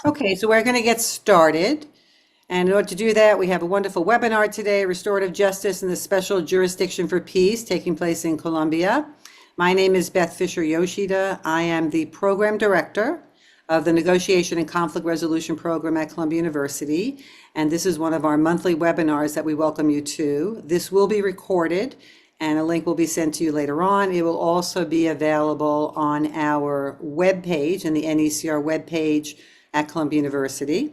Okay, so we're going to get started. And in order to do that, we have a wonderful webinar today, Restorative Justice and the Special Jurisdiction for Peace, taking place in Colombia. My name is Beth Fisher Yoshida. I am the Program Director of the Negotiation and Conflict Resolution Program at Columbia University. And this is one of our monthly webinars that we welcome you to. This will be recorded and a link will be sent to you later on. It will also be available on our webpage, and the NECR webpage at Columbia University.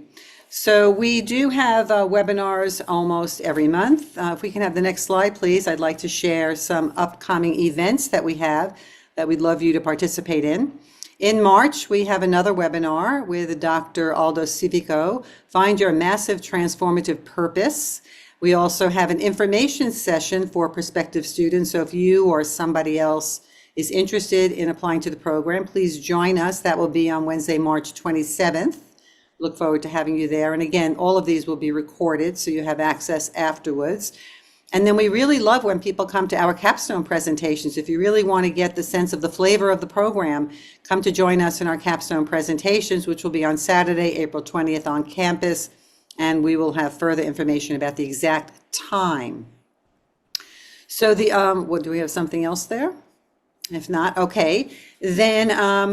So we do have webinars almost every month. If we can have the next slide, please. I'd like to share some upcoming events that we have that we'd love you to participate in. In March, we have another webinar with Dr. Aldo Civico, Find Your Massive Transformative Purpose. We also have an information session for prospective students. So if you or somebody else is interested in applying to the program, please join us. That will be on Wednesday, March 27th. Look forward to having you there. And again, all of these will be recorded, so you have access afterwards. And then we really love when people come to our capstone presentations. If you really want to get the sense of the flavor of the program, come to join us in our capstone presentations, which will be on Saturday, April 20th on campus. And we will have further information about the exact time. So what, do we have something else there? If not, okay. Then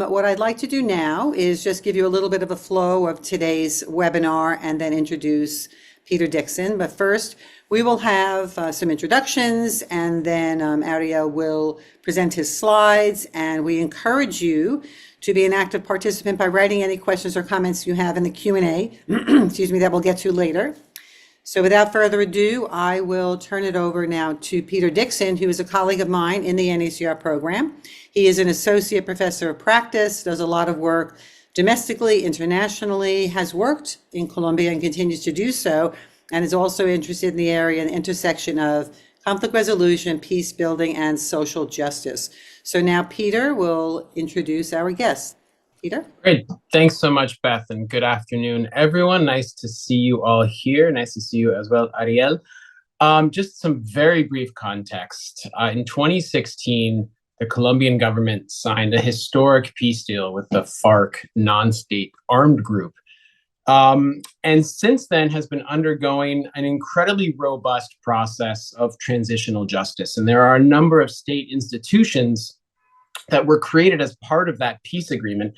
what I'd like to do now is just give you a little bit of a flow of today's webinar and then introduce Peter Dixon. But first, we will have some introductions, and then Ariel will present his slides, and we encourage you to be an active participant by writing any questions or comments you have in the Q&A, excuse me, that we'll get to later. So without further ado, I will turn it over now to Peter Dixon, who is a colleague of mine in the NECR program. He is an associate professor of practice, does a lot of work domestically, internationally, has worked in Colombia and continues to do so, and is also interested in the area and intersection of conflict resolution, peace building, and social justice. So now Peter will introduce our guest. Peter? Great. Thanks so much, Beth, and good afternoon, everyone. Nice to see you all here. Nice to see you as well, Ariel. Just some very brief context. In 2016, the Colombian government signed a historic peace deal with the FARC non-state armed group. And since then has been undergoing an incredibly robust process of transitional justice. And there are a number of state institutions that were created as part of that peace agreement,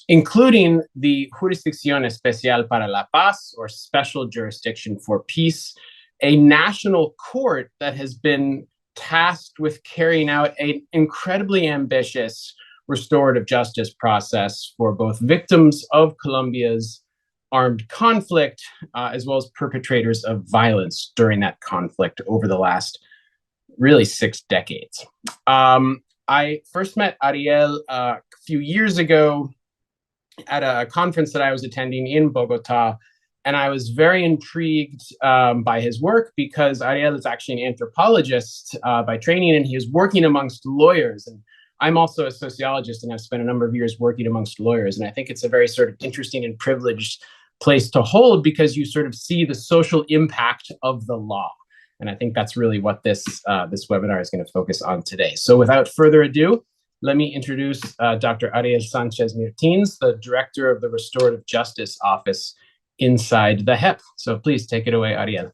including the Jurisdicción Especial para la Paz, or Special Jurisdiction for Peace, a national court that has been tasked with carrying out an incredibly ambitious restorative justice process for both victims of Colombia's armed conflict, as well as perpetrators of violence during that conflict over the last really 6 decades. I first met Ariel a few years ago at a conference that I was attending in Bogota, and I was very intrigued by his work because Ariel is actually an anthropologist by training, and he is working amongst lawyers. And I'm also a sociologist, and I've spent a number of years working amongst lawyers. And I think it's a very sort of interesting and privileged place to hold because you sort of see the social impact of the law. And I think that's really what this webinar is going to focus on today. So without further ado, let me introduce Dr. Ariel Sánchez Meertens, the Director of the Restorative Justice Office inside the HEP. So please take it away, Ariel.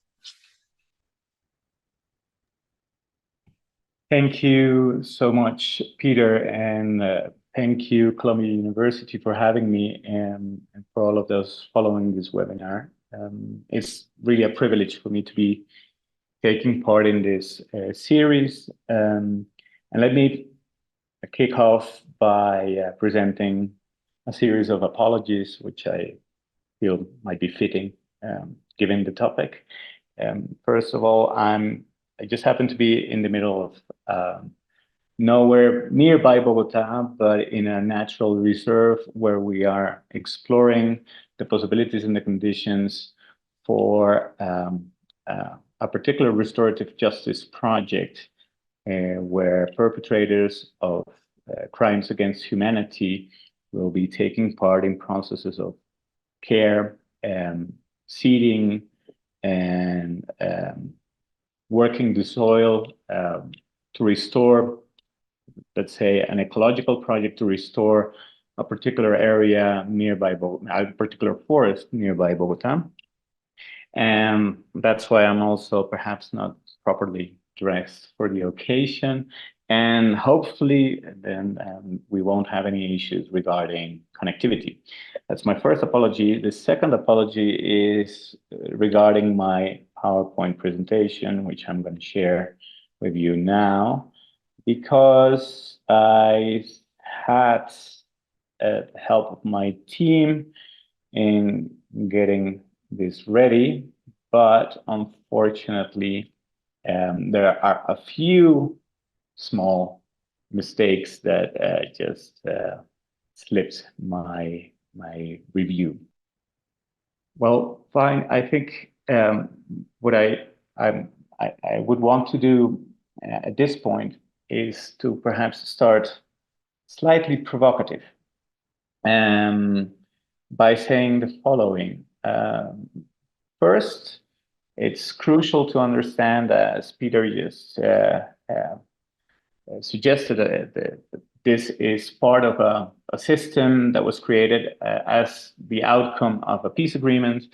Thank you so much, Peter, and thank you, Columbia University, for having me and for all of those following this webinar. It's really a privilege for me to be taking part in this series. And let me kick off by presenting a series of apologies, which I feel might be fitting given the topic. First of all, I just happen to be in the middle of nowhere nearby Bogota, but in a natural reserve where we are exploring the possibilities and the conditions for a particular restorative justice project where perpetrators of crimes against humanity will be taking part in processes of care, seeding, and working the soil to restore, let's say, an ecological project to restore a particular area nearby Bogota, a particular forest nearby Bogota. And that's why I'm also perhaps not properly dressed for the occasion. And hopefully then we won't have any issues regarding connectivity. That's my first apology. The second apology is regarding my PowerPoint presentation, which I'm going to share with you now, because I had help of my team in getting this ready, but unfortunately, there are a few small mistakes that just slipped my review. Well, fine. I think what I would want to do at this point is to perhaps start slightly provocative by saying the following. First, it's crucial to understand, as Peter just suggested, that this is part of a system that was created as the outcome of a peace agreement,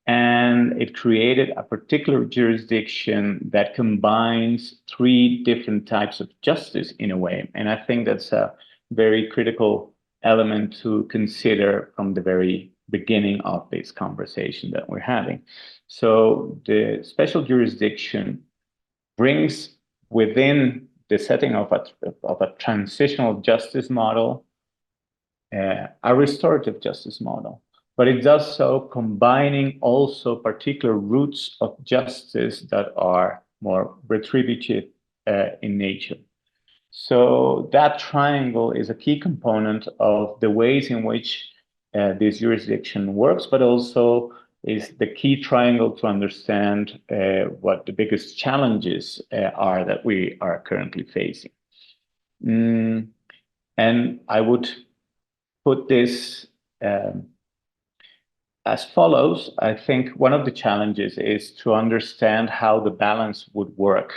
and it created a particular jurisdiction that combines three different types of justice in a way. And I think that's a very critical element to consider from the very beginning of this conversation that we're having. So the special jurisdiction brings within the setting of a transitional justice model a restorative justice model, but it does so combining also particular roots of justice that are more retributive in nature. So that triangle is a key component of the ways in which this jurisdiction works, but also is the key triangle to understand what the biggest challenges are that we are currently facing. And I would put this as follows. I think one of the challenges is to understand how the balance would work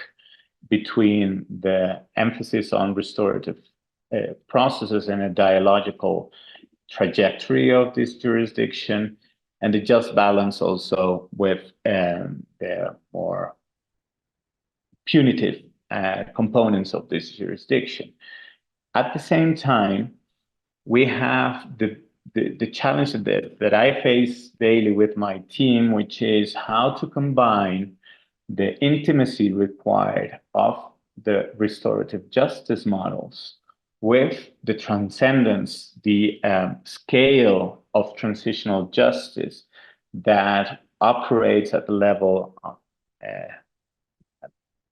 between the emphasis on restorative processes and a dialogical trajectory of this jurisdiction, and the just balance also with the more punitive components of this jurisdiction. At the same time, we have the challenge that I face daily with my team, which is how to combine the intimacy required of the restorative justice models with the transcendence, the scale of transitional justice that operates at the level of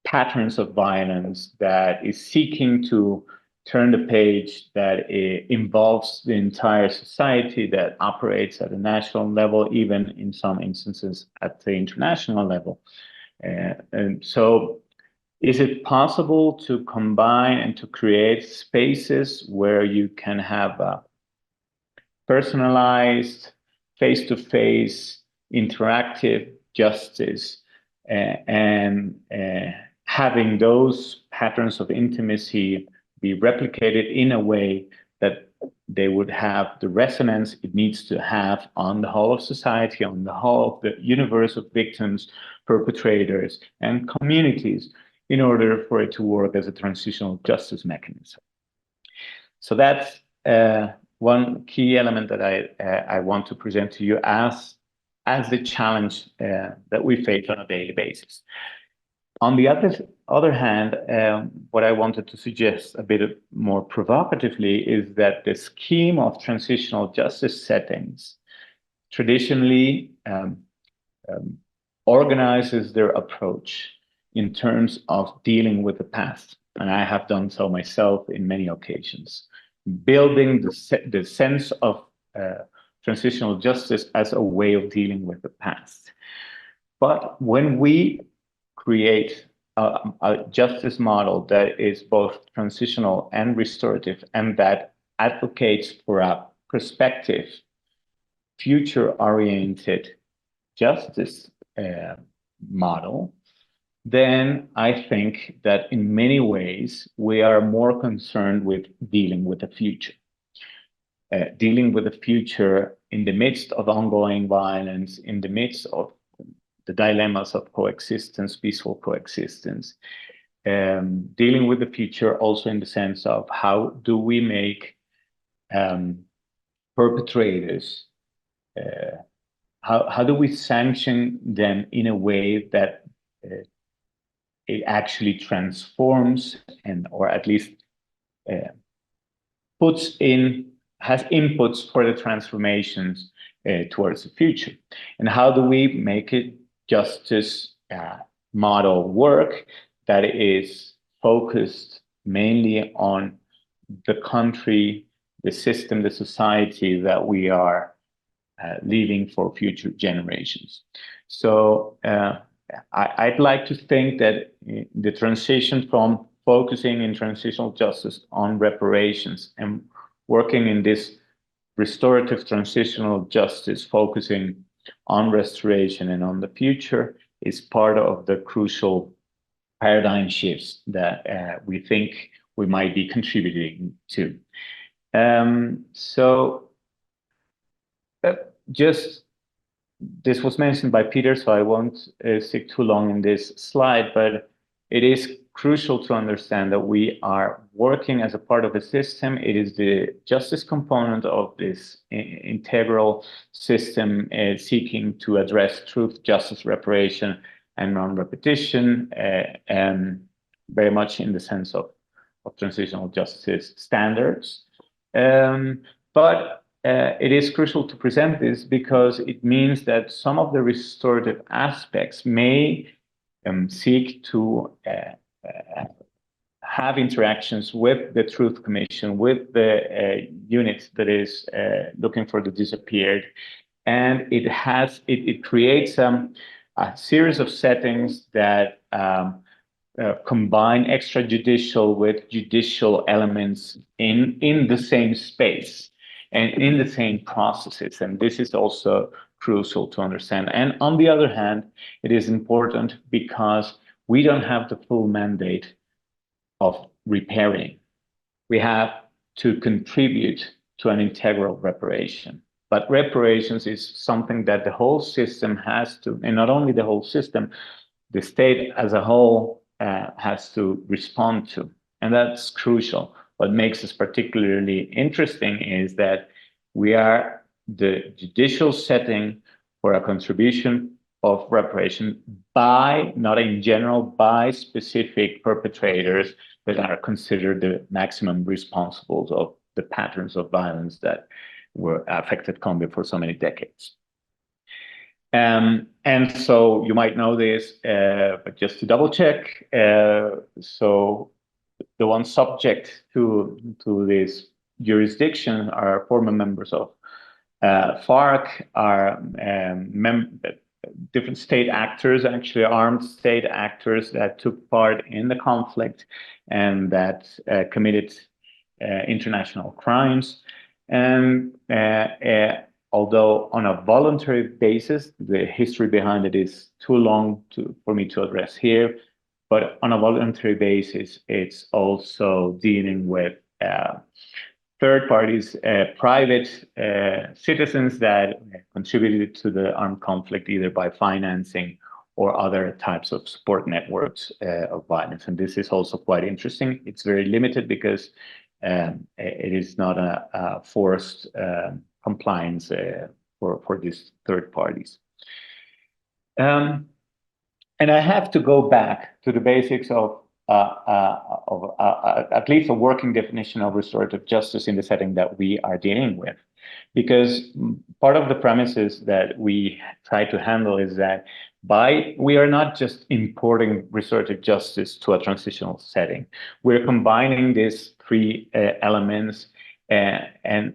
patterns of violence, that is seeking to turn the page, that involves the entire society, that operates at a national level, even in some instances at the international level. And so is it possible to combine and to create spaces where you can have a personalized, face-to-face, interactive justice and having those patterns of intimacy be replicated in a way that they would have the resonance it needs to have on the whole of society, on the whole of the universe of victims, perpetrators, and communities in order for it to work as a transitional justice mechanism. So that's one key element that I want to present to you as the challenge that we face on a daily basis. On the other hand, what I wanted to suggest a bit more provocatively is that the scheme of transitional justice settings traditionally organizes their approach in terms of dealing with the past. And I have done so myself in many occasions, building the sense of transitional justice as a way of dealing with the past. But when we create a justice model that is both transitional and restorative, and that advocates for a prospective, future-oriented justice model, then I think that in many ways we are more concerned with dealing with the future. dealing with the future in the midst of ongoing violence, in the midst of the dilemmas of coexistence, peaceful coexistence, dealing with the future also in the sense of how do we make perpetrators, how do we sanction them in a way that it actually transforms or at least has inputs for the transformations towards the future. And how do we make it justice model work that is focused mainly on the country, the system, the society that we are leaving for future generations. So I'd like to think that the transition from focusing in transitional justice on reparations and working in this restorative transitional justice, focusing on restoration and on the future, is part of the crucial paradigm shifts that we think we might be contributing to. This was mentioned by Peter, so I won't stick too long in this slide, but it is crucial to understand that we are working as a part of a system. It is the justice component of this integral system seeking to address truth, justice, reparation, and non-repetition, and very much in the sense of transitional justice standards. But it is crucial to present this because it means that some of the restorative aspects may seek to have interactions with the Truth Commission, with the unit that is looking for the disappeared, and it creates a series of settings that combine extrajudicial with judicial elements in the same space and in the same processes, and this is also crucial to understand. And on the other hand, it is important because we don't have the full mandate of repairing. We have to contribute to an integral reparation. But reparations is something that the whole system has to, and not only the whole system, the state as a whole has to respond to. And that's crucial. What makes us particularly interesting is that we are the judicial setting for a contribution of reparation by, not in general, by specific perpetrators that are considered the maximum responsibles of the patterns of violence that were affected Colombia for so many decades. And so you might know this, but just to double check, so the one subject to this jurisdiction are former members of FARC, are different state actors, actually armed state actors that took part in the conflict and that committed international crimes. And although on a voluntary basis, the history behind it is too long for me to address here, but on a voluntary basis, it's also dealing with third parties, private citizens that contributed to the armed conflict either by financing or other types of support networks of violence. And this is also quite interesting. It's very limited because it is not a forced compliance for these third parties. And I have to go back to the basics of at least a working definition of restorative justice in the setting that we are dealing with. Because part of the premises that we try to handle is that we are not just importing restorative justice to a transitional setting. We're combining these three elements, and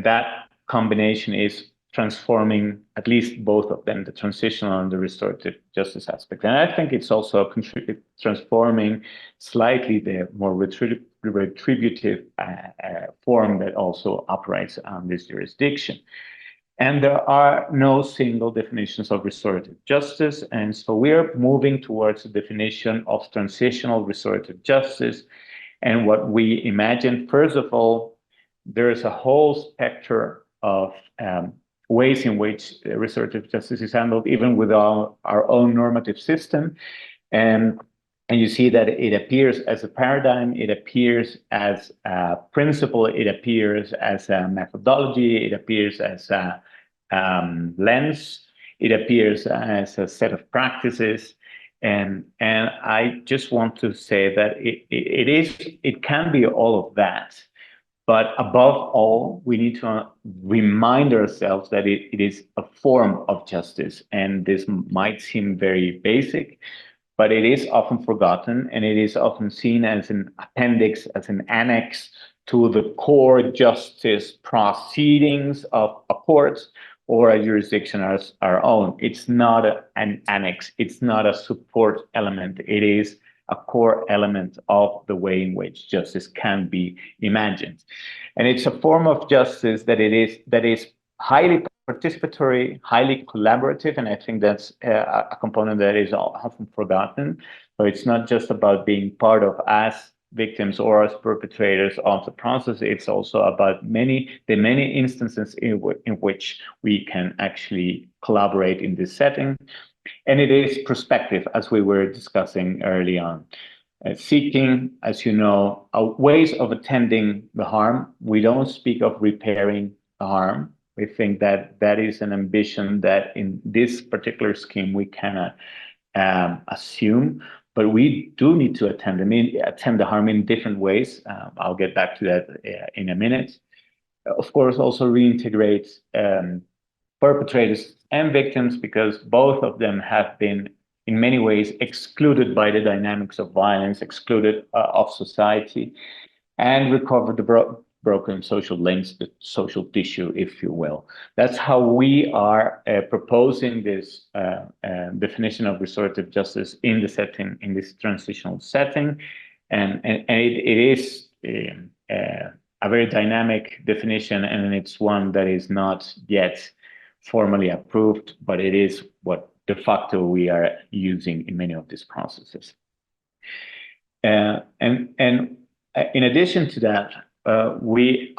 that combination is transforming at least both of them, the transitional and the restorative justice aspect. And I think it's also transforming slightly the more retributive form that also operates on this jurisdiction. And there are no single definitions of restorative justice. And so we're moving towards a definition of transitional restorative justice. And what we imagine, first of all, there is a whole spectrum of ways in which restorative justice is handled, even with our own normative system. And you see that it appears as a paradigm, it appears as a principle, it appears as a methodology, it appears as a lens, it appears as a set of practices. And I just want to say that it can be all of that. But above all, we need to remind ourselves that it is a form of justice. And this might seem very basic, but it is often forgotten, and it is often seen as an appendix, as an annex to the core justice proceedings of a court or a jurisdiction as our own. It's not an annex. It's not a support element. It is a core element of the way in which justice can be imagined. And it's a form of justice that is highly participatory, highly collaborative, and I think that's a component that is often forgotten. So it's not just about being part of as victims or as perpetrators of the process. It's also about the many instances in which we can actually collaborate in this setting. And it is prospective, as we were discussing early on. Seeking, as you know, ways of attending the harm. We don't speak of repairing the harm. We think that that is an ambition that in this particular scheme we cannot assume, but we do need to attend the harm in different ways. I'll get back to that in a minute. Of course, also reintegrate perpetrators and victims, because both of them have been in many ways excluded by the dynamics of violence, excluded of society, and recover the broken social links, the social tissue, if you will. That's how we are proposing this definition of restorative justice in the setting, in this transitional setting. And it is a very dynamic definition, and it's one that is not yet formally approved, but it is what de facto we are using in many of these processes. And in addition to that, we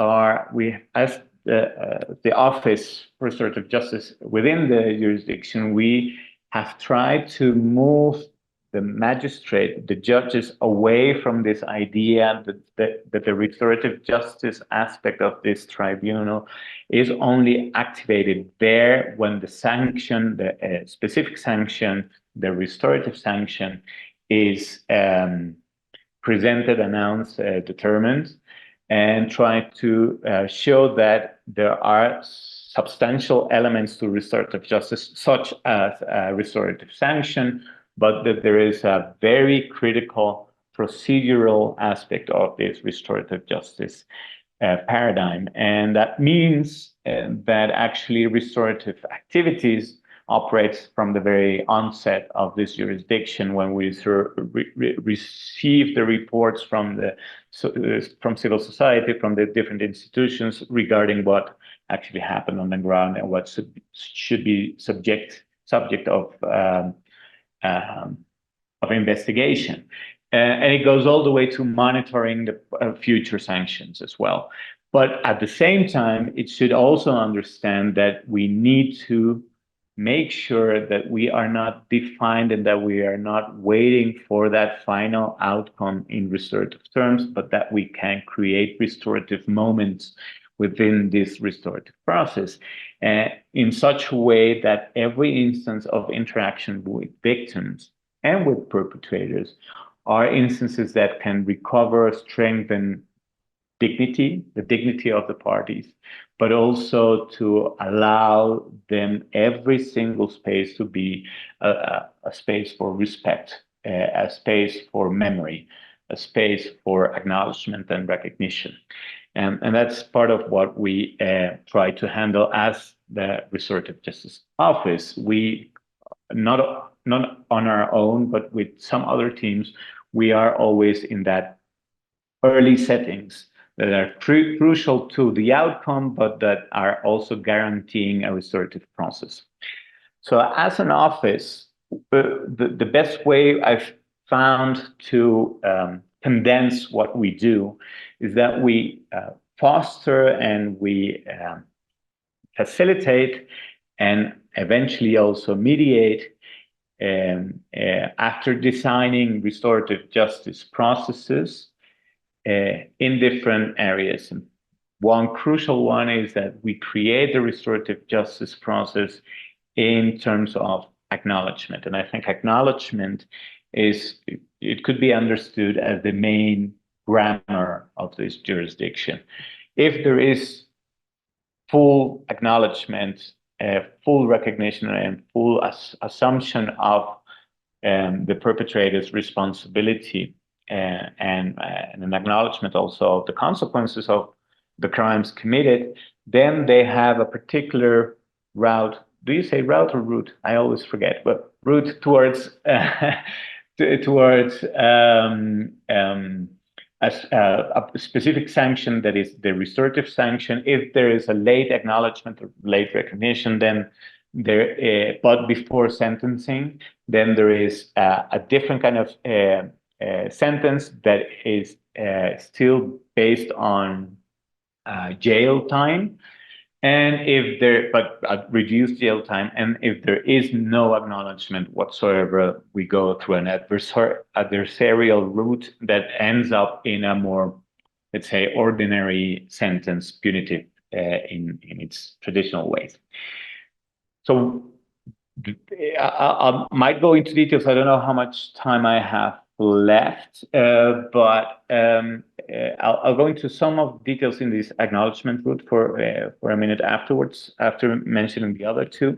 as the Office for Restorative Justice within the jurisdiction, we have tried to move the magistrate, the judges, away from this idea that the restorative justice aspect of this tribunal is only activated there when the sanction, the specific sanction, the restorative sanction is presented, announced, determined, and try to show that there are substantial elements to restorative justice, such as restorative sanction, but that there is a very critical procedural aspect of this restorative justice paradigm. And that means that actually restorative activities operates from the very onset of this jurisdiction, when we receive the reports from civil society, from the different institutions regarding what actually happened on the ground and what should be subject of investigation. And it goes all the way to monitoring the future sanctions as well. But at the same time, it should also understand that we need to make sure that we are not defined and that we are not waiting for that final outcome in restorative terms, but that we can create restorative moments within this restorative process in such a way that every instance of interaction with victims and with perpetrators are instances that can recover, strengthen dignity, the dignity of the parties, but also to allow them every single space to be a space for respect, a space for memory, a space for acknowledgement and recognition. And that's part of what we try to handle as the Restorative Justice Office. We, not on our own, but with some other teams, we are always in that early settings that are crucial to the outcome, but that are also guaranteeing a restorative process. So as an office, the best way I've found to condense what we do is that we foster and we facilitate and eventually also mediate after designing restorative justice processes in different areas. And one crucial one is that we create the restorative justice process in terms of acknowledgement. And I think acknowledgement it could be understood as the main grammar of this jurisdiction. If there is full acknowledgement, full recognition, and full assumption of the perpetrator's responsibility and an acknowledgement also of the consequences of the crimes committed, then they have a particular route. Do you say route or route? I always forget, but route towards a specific sanction that is the restorative sanction. If there is a late acknowledgement or late recognition, then but before sentencing, then there is a different kind of sentence that is still based on jail time, but a reduced jail time. And if there is no acknowledgement whatsoever, we go through an adversarial route that ends up in a more, let's say, ordinary sentence, punitive in its traditional ways. So I might go into details. I don't know how much time I have left, but I'll go into some of the details in this acknowledgement route for a minute afterwards, after mentioning the other two.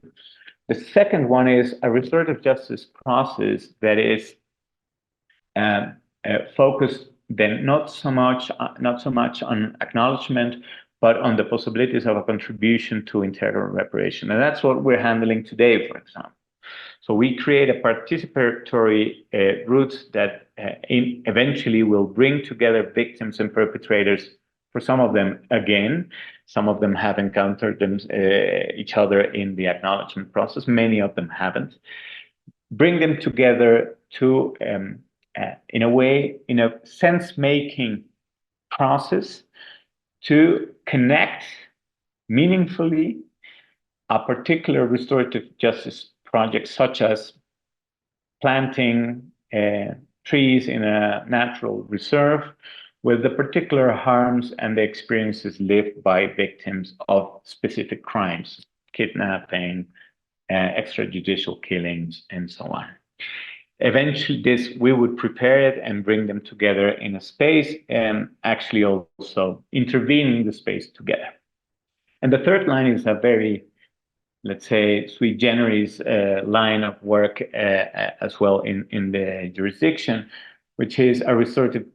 The second one is a restorative justice process that is focused then not so much on acknowledgement, but on the possibilities of a contribution to integral reparation. And that's what we're handling today, for example. So we create a participatory route that eventually will bring together victims and perpetrators. For some of them, again, some of them have encountered each other in the acknowledgement process. Many of them haven't. Bring them together to, in a sense-making process to connect meaningfully a particular restorative justice project, such as planting trees in a natural reserve, with the particular harms and the experiences lived by victims of specific crimes, kidnapping, extrajudicial killings, and so on. Eventually, we would prepare it and bring them together in a space, and actually also intervene in the space together. And the third line is a very, let's say, sui generis line of work as well in the jurisdiction, which is a restorative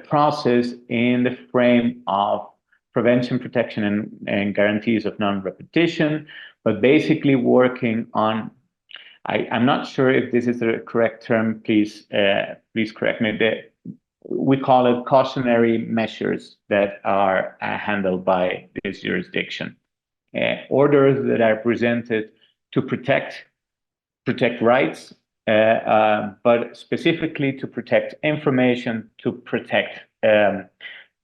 process in the frame of prevention, protection, and guarantees of non-repetition, but basically working on, I'm not sure if this is the correct term, please correct me. We call it cautionary measures that are handled by this jurisdiction. Orders that are presented to protect rights, but specifically to protect information, to protect the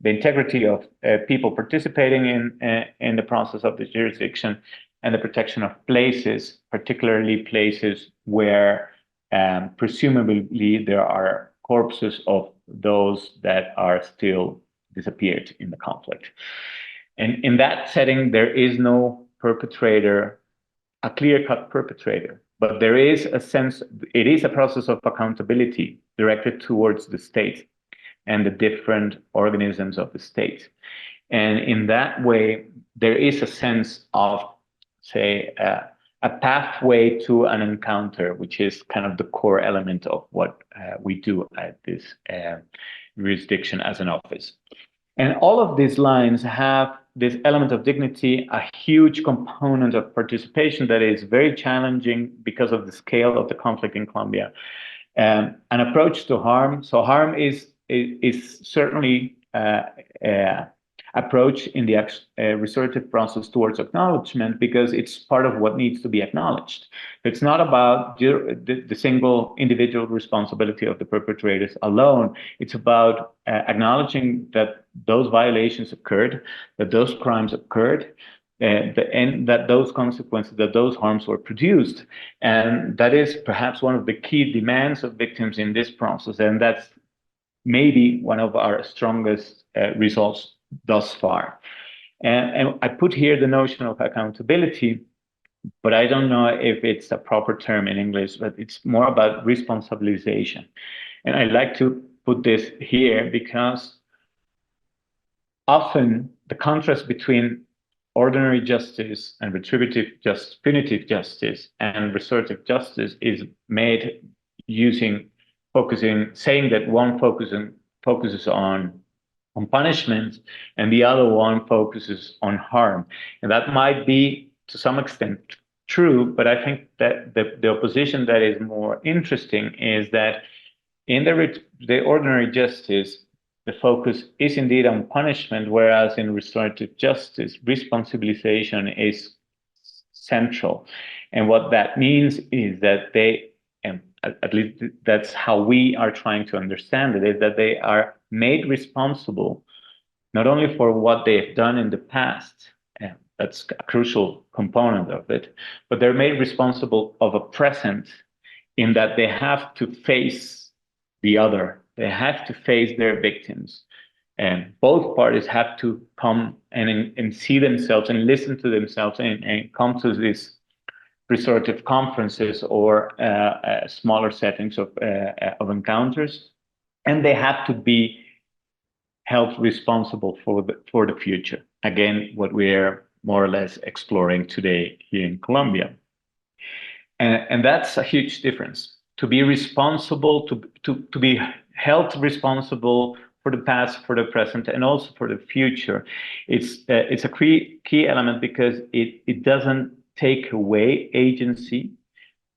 integrity of people participating in the process of the jurisdiction, and the protection of places, particularly places where presumably there are corpses of those that are still disappeared in the conflict. And in that setting, there is no perpetrator, a clear-cut perpetrator, but there is a sense, it is a process of accountability directed towards the state and the different organisms of the state. And in that way, there is a sense of, say, a pathway to an encounter, which is kind of the core element of what we do at this jurisdiction as an office. And all of these lines have this element of dignity, a huge component of participation that is very challenging because of the scale of the conflict in Colombia. An approach to harm. So harm is certainly a approach in the restorative process towards acknowledgement, because it's part of what needs to be acknowledged. It's not about the single individual responsibility of the perpetrators alone. It's about acknowledging that those violations occurred, that those crimes occurred, and that those consequences, that those harms were produced. And that is perhaps one of the key demands of victims in this process. And that's maybe one of our strongest results thus far. And I put here the notion of accountability, but I don't know if it's a proper term in English, but it's more about responsabilization. And I like to put this here because often the contrast between ordinary justice and retributive justice, punitive justice, and restorative justice is made saying that one focuses on punishment and the other one focuses on harm. And that might be to some extent true, but I think that the opposition that is more interesting is that in the ordinary justice, the focus is indeed on punishment, whereas in restorative justice, responsibilization is central. And what that means is that they, and at least that's how we are trying to understand it, is that they are made responsible not only for what they've done in the past, and that's a crucial component of it, but they're made responsible of a present in that they have to face the other. They have to face their victims. And both parties have to come and see themselves and listen to themselves and come to these restorative conferences or smaller settings of encounters. And they have to be held responsible for the future. Again, what we're more or less exploring today here in Colombia. And that's a huge difference. To be responsible, to be held responsible for the past, for the present, and also for the future. It's a key element because it doesn't take away agency,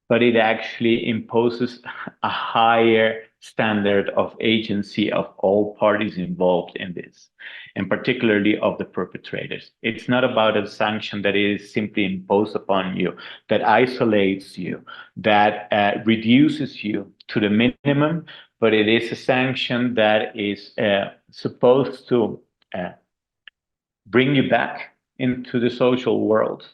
but it actually imposes a higher standard of agency of all parties involved in this, and particularly of the perpetrators. It's not about a sanction that is simply imposed upon you, that isolates you, that reduces you to the minimum, but it is a sanction that is supposed to bring you back into the social world,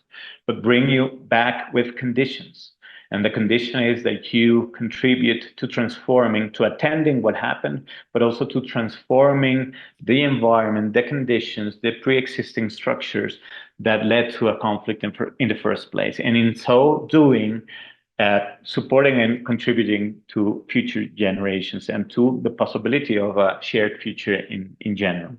but bring you back with conditions. And the condition is that you contribute to transforming, to attending what happened, but also to transforming the environment, the conditions, the pre-existing structures that led to a conflict in the first place. And in so doing, supporting and contributing to future generations and to the possibility of a shared future in general.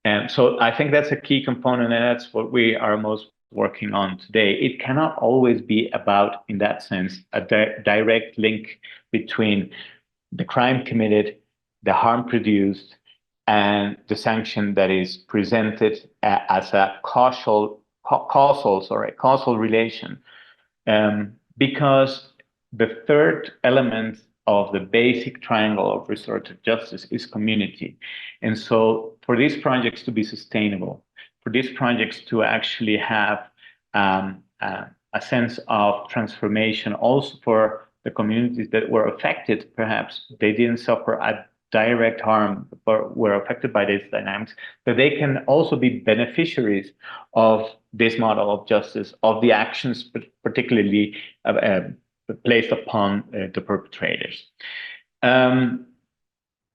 And so I think that's a key component, and that's what we are most working on today. It cannot always be about, in that sense, a direct link between the crime committed, the harm produced, and the sanction that is presented as a causal relation. Because the third element of the basic triangle of restorative justice is community. And so for these projects to be sustainable, for these projects to actually have a sense of transformation also for the communities that were affected, perhaps they didn't suffer a direct harm, but were affected by these dynamics, that they can also be beneficiaries of this model of justice, of the actions particularly placed upon the perpetrators.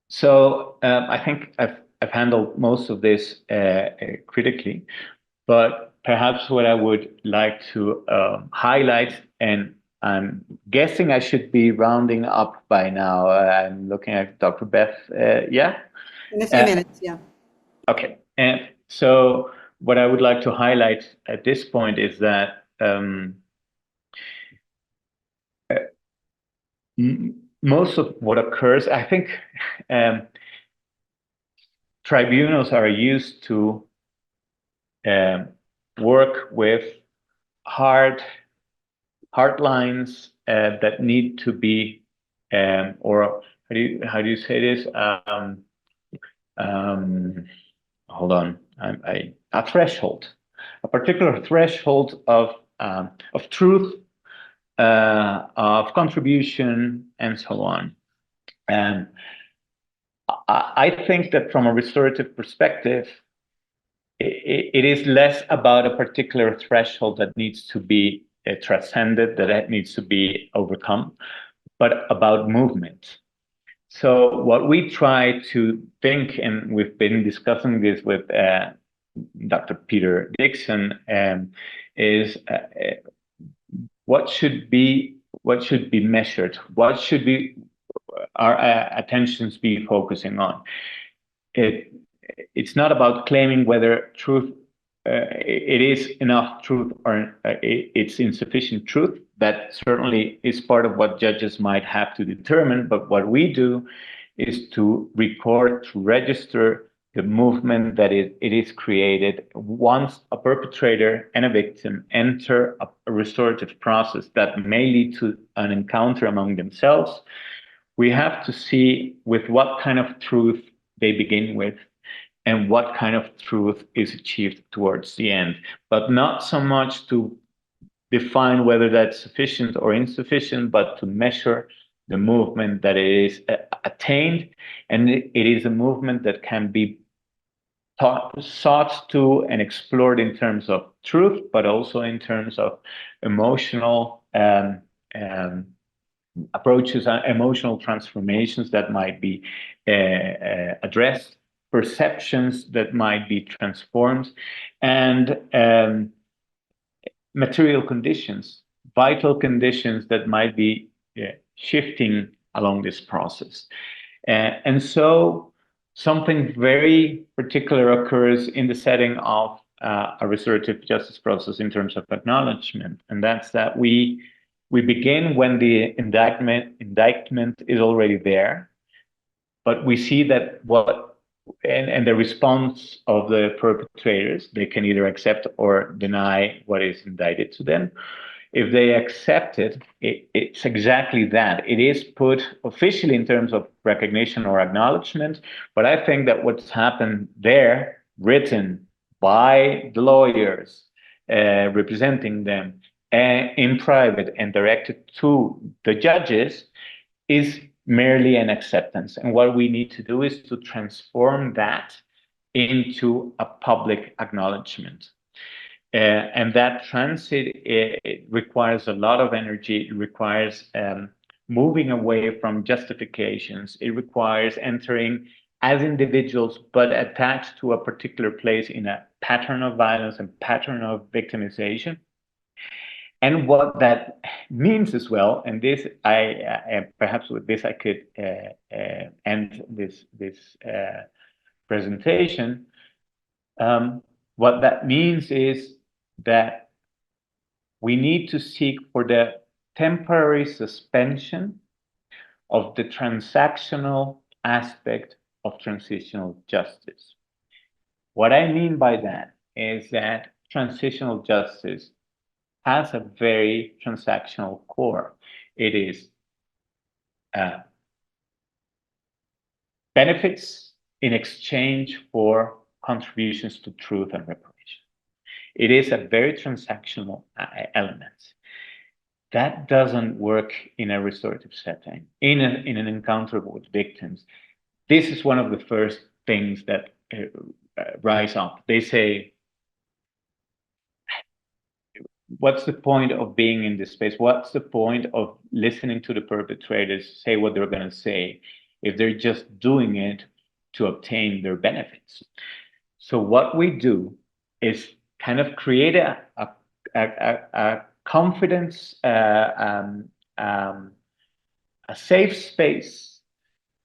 So I think I've handled most of this critically, but perhaps what I would like to highlight, and I'm guessing I should be rounding up by now. I'm looking at Dr. Beth. Yeah? In a few minutes, yeah. Okay. And so what I would like to highlight at this point is that most of what occurs, I think tribunals are used to work with hard lines that need to be, or how do you say this? a threshold, a particular threshold of truth, of contribution, and so on. And I think that from a restorative perspective, it is less about a particular threshold that needs to be transcended, that needs to be overcome, but about movement. So what we try to think, and we've been discussing this with Dr. Peter Dixon, is what should be measured, what should be our attentions be focusing on. It's not about claiming whether truth it is enough truth or it's insufficient truth. That certainly is part of what judges might have to determine. But what we do is to record, to register the movement that it is created once a perpetrator and a victim enter a restorative process that may lead to an encounter among themselves. We have to see with what kind of truth they begin with and what kind of truth is achieved towards the end, but not so much to define whether that's sufficient or insufficient, but to measure the movement that it is attained. And it is a movement that can be sought to and explored in terms of truth, but also in terms of emotional approaches, emotional transformations that might be addressed, perceptions that might be transformed, and material conditions, vital conditions that might be shifting along this process. And so something very particular occurs in the setting of a restorative justice process in terms of acknowledgement, and that's that we begin when the indictment is already there, but we see that and the response of the perpetrators, they can either accept or deny what is indicted to them. If they accept it, it's exactly that. It is put officially in terms of recognition or acknowledgement, but I think that what's happened there, written by the lawyers representing them in private and directed to the judges, is merely an acceptance. And what we need to do is to transform that into a public acknowledgement. And that transit, it requires a lot of energy. It requires moving away from justifications. It requires entering as individuals, but attached to a particular place in a pattern of violence and pattern of victimization. And what that means as well, and this perhaps with this I could end this presentation. What that means is that we need to seek for the temporary suspension of the transactional aspect of transitional justice. What I mean by that is that transitional justice has a very transactional core. It is benefits in exchange for contributions to truth and reparation. It is a very transactional element. That doesn't work in a restorative setting, in an encounter with victims. This is one of the first things that rise up. They say, what's the point of being in this space? What's the point of listening to the perpetrators say what they're going to say if they're just doing it to obtain their benefits? So what we do is kind of create a confidence, a safe space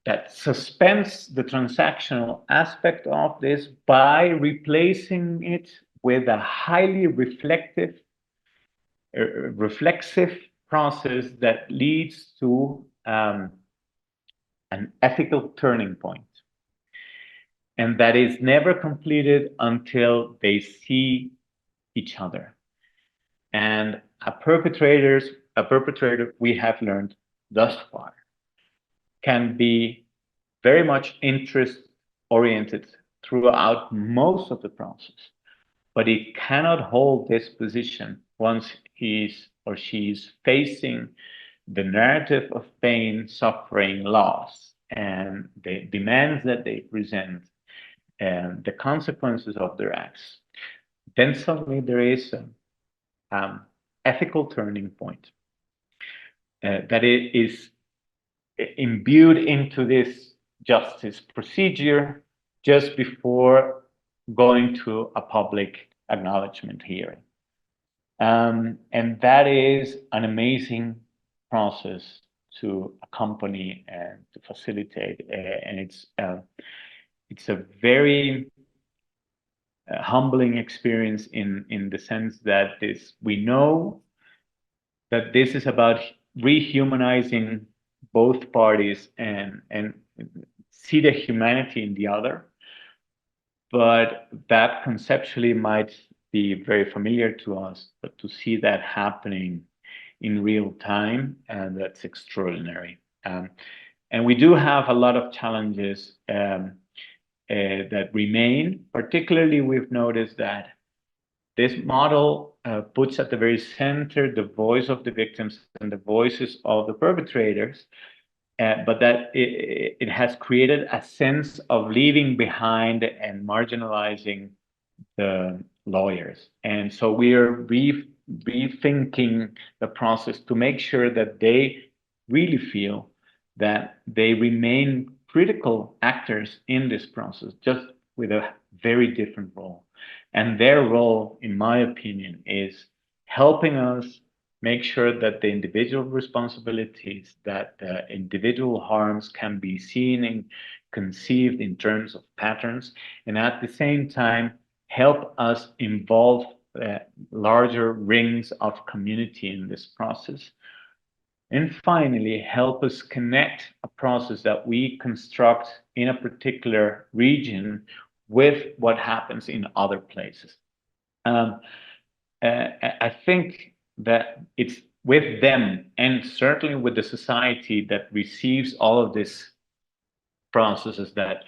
that suspends the transactional aspect of this by replacing it with a highly reflexive process that leads to an ethical turning point. And that is never completed until they see each other. And a perpetrator, we have learned thus far, can be very much interest-oriented throughout most of the process, but it cannot hold this position once he's or she's facing the narrative of pain, suffering, loss, and the demands that they present, and the consequences of their acts. Then suddenly there is an ethical turning point that it is imbued into this justice procedure just before going to a public acknowledgement hearing. And that is an amazing process to accompany and to facilitate. And it's a very humbling experience in the sense that we know that this is about rehumanizing both parties and see the humanity in the other. But that conceptually might be very familiar to us, but to see that happening in real time, and that's extraordinary. And we do have a lot of challenges that remain. Particularly, we've noticed that this model puts at the very center the voice of the victims and the voices of the perpetrators, but that it has created a sense of leaving behind and marginalizing the lawyers. And so we are rethinking the process to make sure that they really feel that they remain critical actors in this process, just with a very different role. And their role, in my opinion, is helping us make sure that the individual responsibilities, that the individual harms can be seen and conceived in terms of patterns, and at the same time, help us involve larger rings of community in this process. And finally, help us connect a process that we construct in a particular region with what happens in other places. I think that it's with them, and certainly with the society that receives all of these processes, that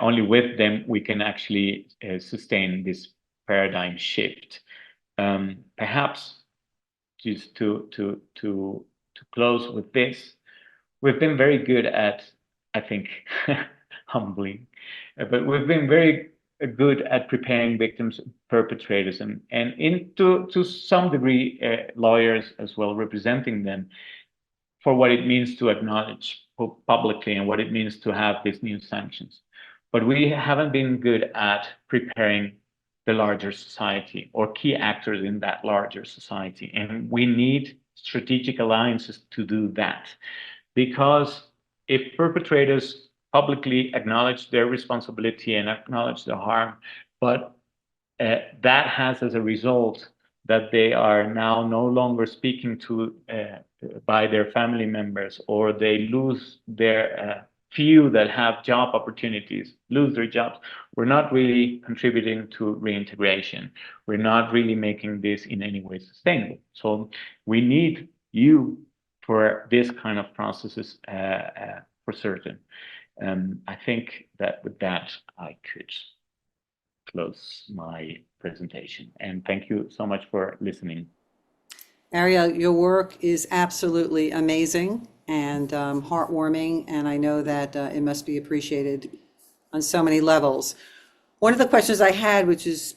only with them we can actually sustain this paradigm shift. Perhaps just to close with this, we've been very good at, I think, humbling, but we've been very good at preparing victims, perpetrators, and to some degree, lawyers as well, representing them for what it means to acknowledge publicly and what it means to have these new sanctions. But we haven't been good at preparing the larger society or key actors in that larger society. And we need strategic alliances to do that. Because if perpetrators publicly acknowledge their responsibility and acknowledge the harm, but that has as a result that they are now no longer speaking to by their family members, or they lose their few that have job opportunities, lose their jobs, we're not really contributing to reintegration. We're not really making this in any way sustainable. So we need you for this kind of processes for certain. I think that with that, I could close my presentation. And thank you so much for listening. Ariel, your work is absolutely amazing and heartwarming, and I know that it must be appreciated on so many levels. One of the questions I had, which is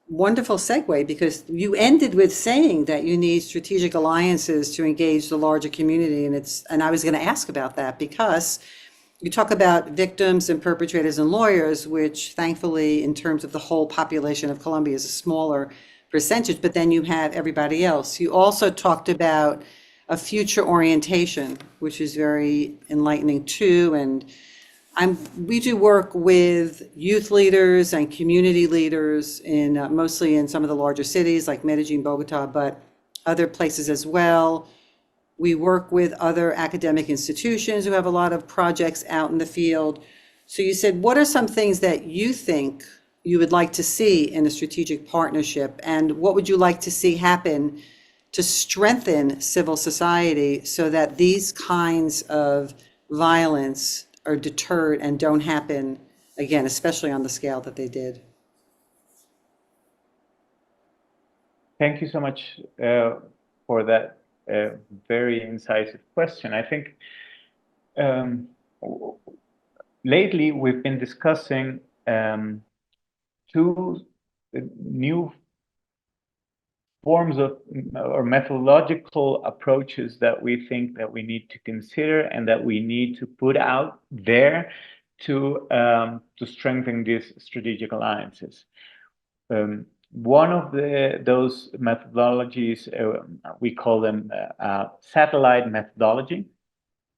wonderful segue, because you ended with saying that you need strategic alliances to engage the larger community, and I was going to ask about that, because you talk about victims and perpetrators and lawyers, which thankfully, in terms of the whole population of Colombia, is a smaller percentage, but then you have everybody else. You also talked about a future orientation, which is very enlightening too. And we do work with youth leaders and community leaders in mostly in some of the larger cities like Medellin, Bogota, but other places as well. We work with other academic institutions who have a lot of projects out in the field. So you said, what are some things that you think you would like to see in a strategic partnership, and what would you like to see happen to strengthen civil society so that these kinds of violence are deterred and don't happen again, especially on the scale that they did. Thank you so much for that very incisive question. I think lately we've been discussing two new forms of or methodological approaches that we think that we need to consider and that we need to put out there to strengthen these strategic alliances. One of those methodologies, we call them satellite methodology,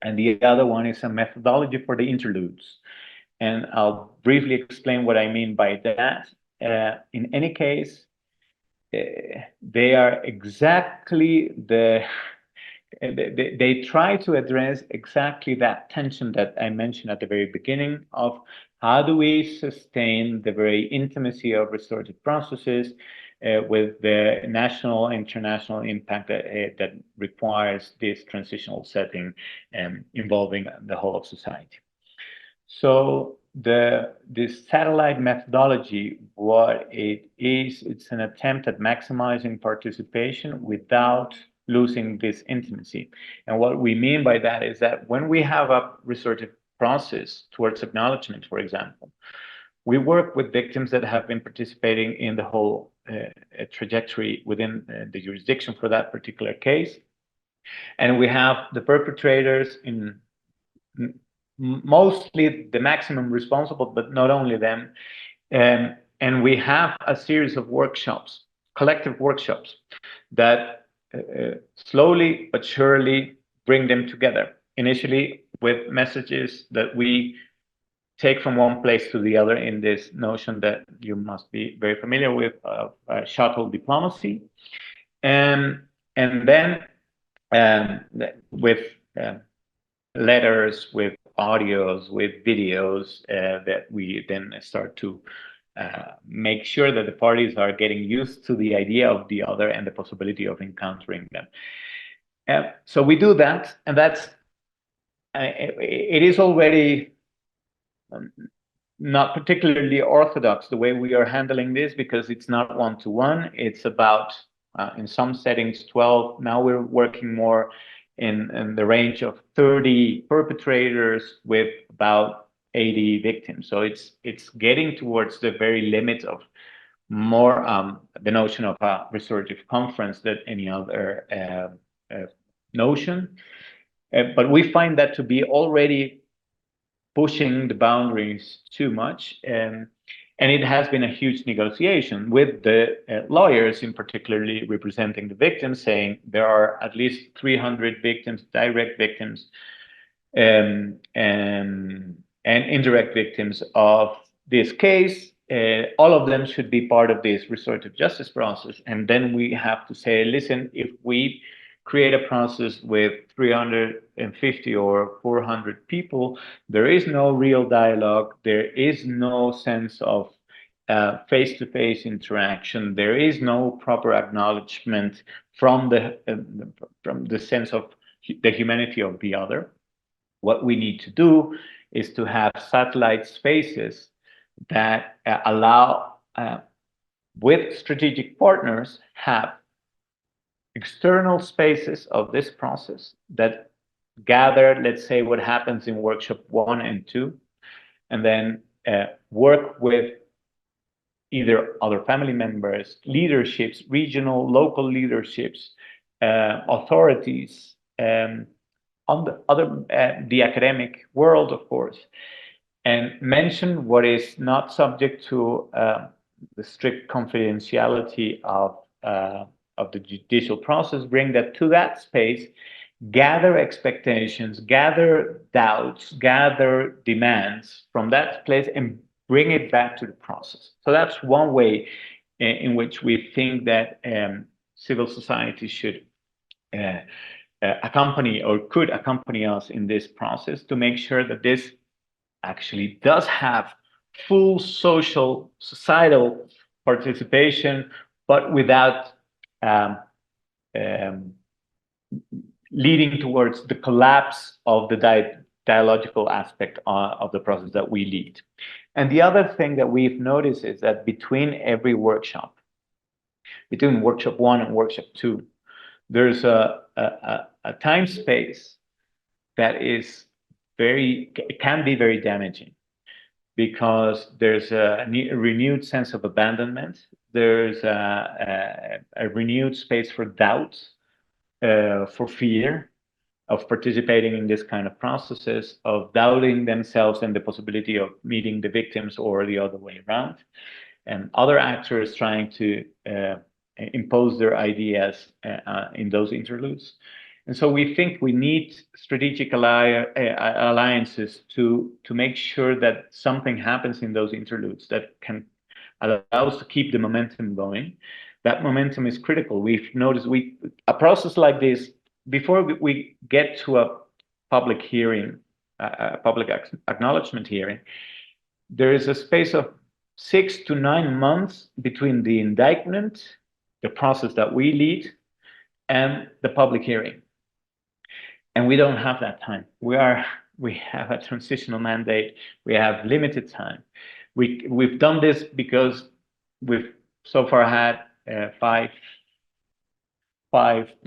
and the other one is a methodology for the interludes. And I'll briefly explain what I mean by that. In any case, they are exactly they try to address exactly that tension that I mentioned at the very beginning of how do we sustain the very intimacy of restorative processes with the national, international impact that requires this transitional setting involving the whole of society. So this satellite methodology, what it is, it's an attempt at maximizing participation without losing this intimacy. And what we mean by that is that when we have a restorative process towards acknowledgement, for example, we work with victims that have been participating in the whole trajectory within the jurisdiction for that particular case. And we have the perpetrators in mostly the maximum responsible, but not only them. And we have a series of workshops, collective workshops, that slowly but surely bring them together. Initially with messages that we take from one place to the other in this notion that you must be very familiar with, shuttle diplomacy. And then with letters, with audios, with videos that we then start to make sure that the parties are getting used to the idea of the other and the possibility of encountering them. So we do that, and that's it is already not particularly orthodox the way we are handling this, because it's not one-to-one. It's about in some settings 12. Now we're working more in the range of 30 perpetrators with about 80 victims. So it's getting towards the very limit of more the notion of a restorative conference than any other notion. But we find that to be already pushing the boundaries too much. And it has been a huge negotiation with the lawyers, in particularly representing the victims, saying there are at least 300 victims, direct victims, and indirect victims of this case. All of them should be part of this restorative justice process. And then we have to say, listen, if we create a process with 350 or 400 people, there is no real dialogue, there is no sense of face-to-face interaction, there is no proper acknowledgement from the sense of the humanity of the other. What we need to do is to have satellite spaces that allow, with strategic partners, have external spaces of this process that gather, let's say, what happens in workshop 1 and 2, and then work with either other family members, leaderships, regional, local leaderships, authorities, on the other, the academic world, of course, and mention what is not subject to the strict confidentiality of the judicial process, bring that to that space, gather expectations, gather doubts, gather demands from that place, and bring it back to the process. So that's one way in which we think that civil society should accompany or could accompany us in this process to make sure that this actually does have full social, societal participation, but without leading towards the collapse of the dialogical aspect of the process that we lead. And the other thing that we've noticed is that between every workshop, between workshop 1 and workshop 2, there's a time space that is can be very damaging, because there's a renewed sense of abandonment. There's a renewed space for doubt, for fear of participating in this kind of processes, of doubting themselves and the possibility of meeting the victims, or the other way around, and other actors trying to impose their ideas in those interludes. And so we think we need strategic alliances to make sure that something happens in those interludes that can allow us to keep the momentum going. That momentum is critical. We've noticed a process like this, before we get to a public hearing, a public acknowledgement hearing, there is a space of 6 to 9 months between the indictment, the process that we lead, and the public hearing. And we don't have that time. We have a transitional mandate. We have limited time. We've done this because we've so far had five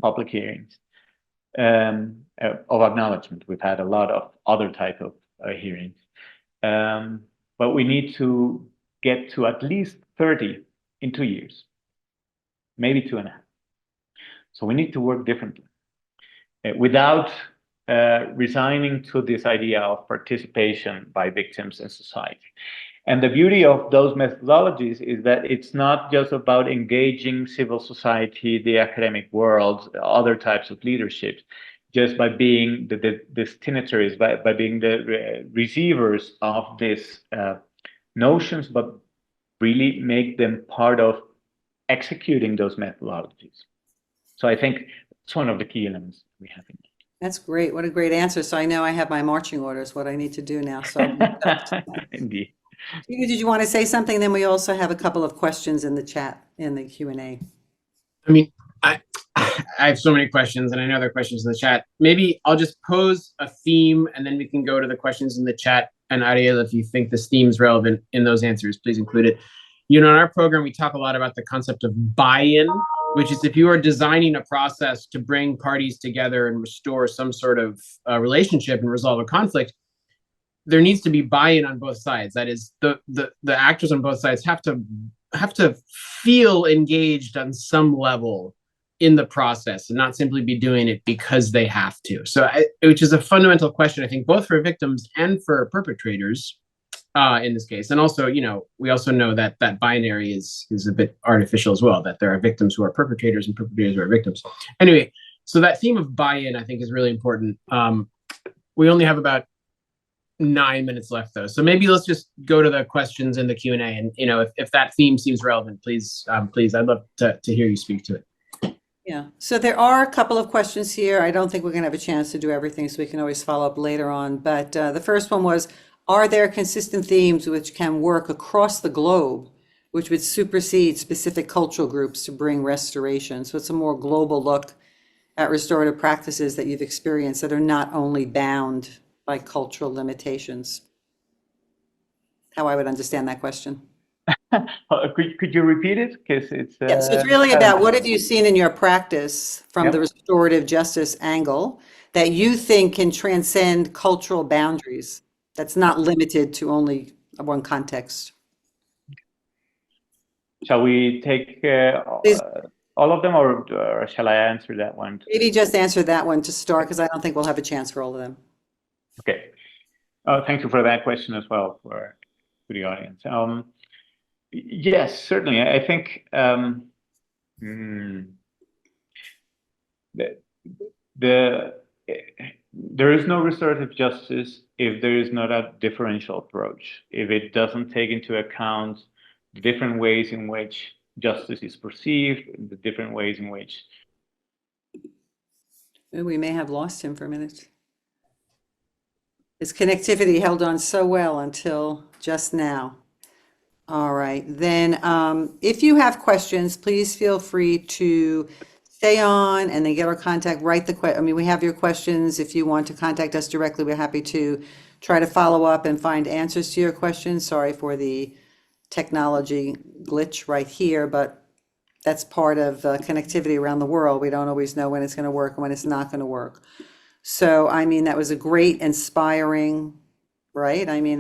public hearings of acknowledgement. We've had a lot of other type of hearings, but we need to get to at least 30 in 2 years, maybe 2.5. So we need to work differently, without resigning to this idea of participation by victims in society. And the beauty of those methodologies is that it's not just about engaging civil society, the academic world, other types of leadership, just by being the destinataries, by being the receivers of these notions, but really make them part of executing those methodologies. So I think it's one of the key elements we have in it. That's great. What a great answer. So I know I have my marching orders, what I need to do now. So Indeed. Peter, did you want to say something? Then we also have a couple of questions in the chat, in the Q&A. I mean, I have so many questions, and I know there are questions in the chat. Maybe I'll just pose a theme, and then we can go to the questions in the chat. And Ariel, if you think this theme is relevant in those answers, please include it. You know, in our program, we talk a lot about the concept of buy-in, which is if you are designing a process to bring parties together and restore some sort of relationship and resolve a conflict, there needs to be buy-in on both sides. That is, the actors on both sides have to feel engaged on some level in the process, and not simply be doing it because they have to. So, which is a fundamental question, I think, both for victims and for perpetrators in this case. And also, you know, we also know that that binary is a bit artificial as well, that there are victims who are perpetrators and perpetrators who are victims. Anyway, so that theme of buy-in, I think, is really important. We only have about 9 minutes left, though. So maybe let's just go to the questions in the Q&A. And, you know, if that theme seems relevant, please, I'd love to hear you speak to it. Yeah, so there are a couple of questions here. I don't think we're going to have a chance to do everything, so we can always follow up later on. But the first one was, are there consistent themes which can work across the globe, which would supersede specific cultural groups to bring restoration? So it's a more global look at restorative practices that you've experienced that are not only bound by cultural limitations. How I would understand that question. Could you repeat it? Because it's Yeah, so it's really about what have you seen in your practice from the restorative justice angle that you think can transcend cultural boundaries, that's not limited to only one context. Shall we take all of them, or shall I answer that one? Maybe just answer that one to start, because I don't think we'll have a chance for all of them. Okay. Thank you for that question as well for the audience. Yes, certainly. I think there is no restorative justice if there is not a differential approach, if it doesn't take into account the different ways in which justice is perceived, the different ways in which... We may have lost him for a minute. His connectivity held on so well until just now. All right, then if you have questions, please feel free to stay on and then get our contact, we have your questions. If you want to contact us directly, we're happy to try to follow up and find answers to your questions. Sorry for the technology glitch right here, but that's part of connectivity around the world. We don't always know when it's going to work and when it's not going to work. So, I mean, that was a great, inspiring, right? I mean,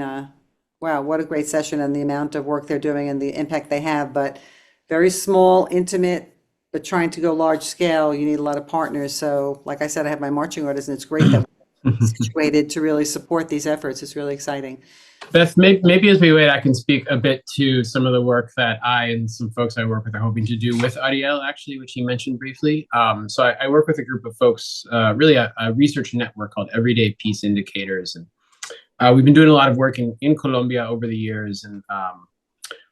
wow, what a great session, and the amount of work they're doing and the impact they have, but very small, intimate, but trying to go large scale, you need a lot of partners. So like I said, I have my marching orders, and it's great that we're situated to really support these efforts. It's really exciting. Beth, maybe as we wait, I can speak a bit to some of the work that I and some folks I work with are hoping to do with Ariel, actually, which he mentioned briefly. So I work with a group of folks, really a research network called Everyday Peace Indicators. And we've been doing a lot of work in Colombia over the years. And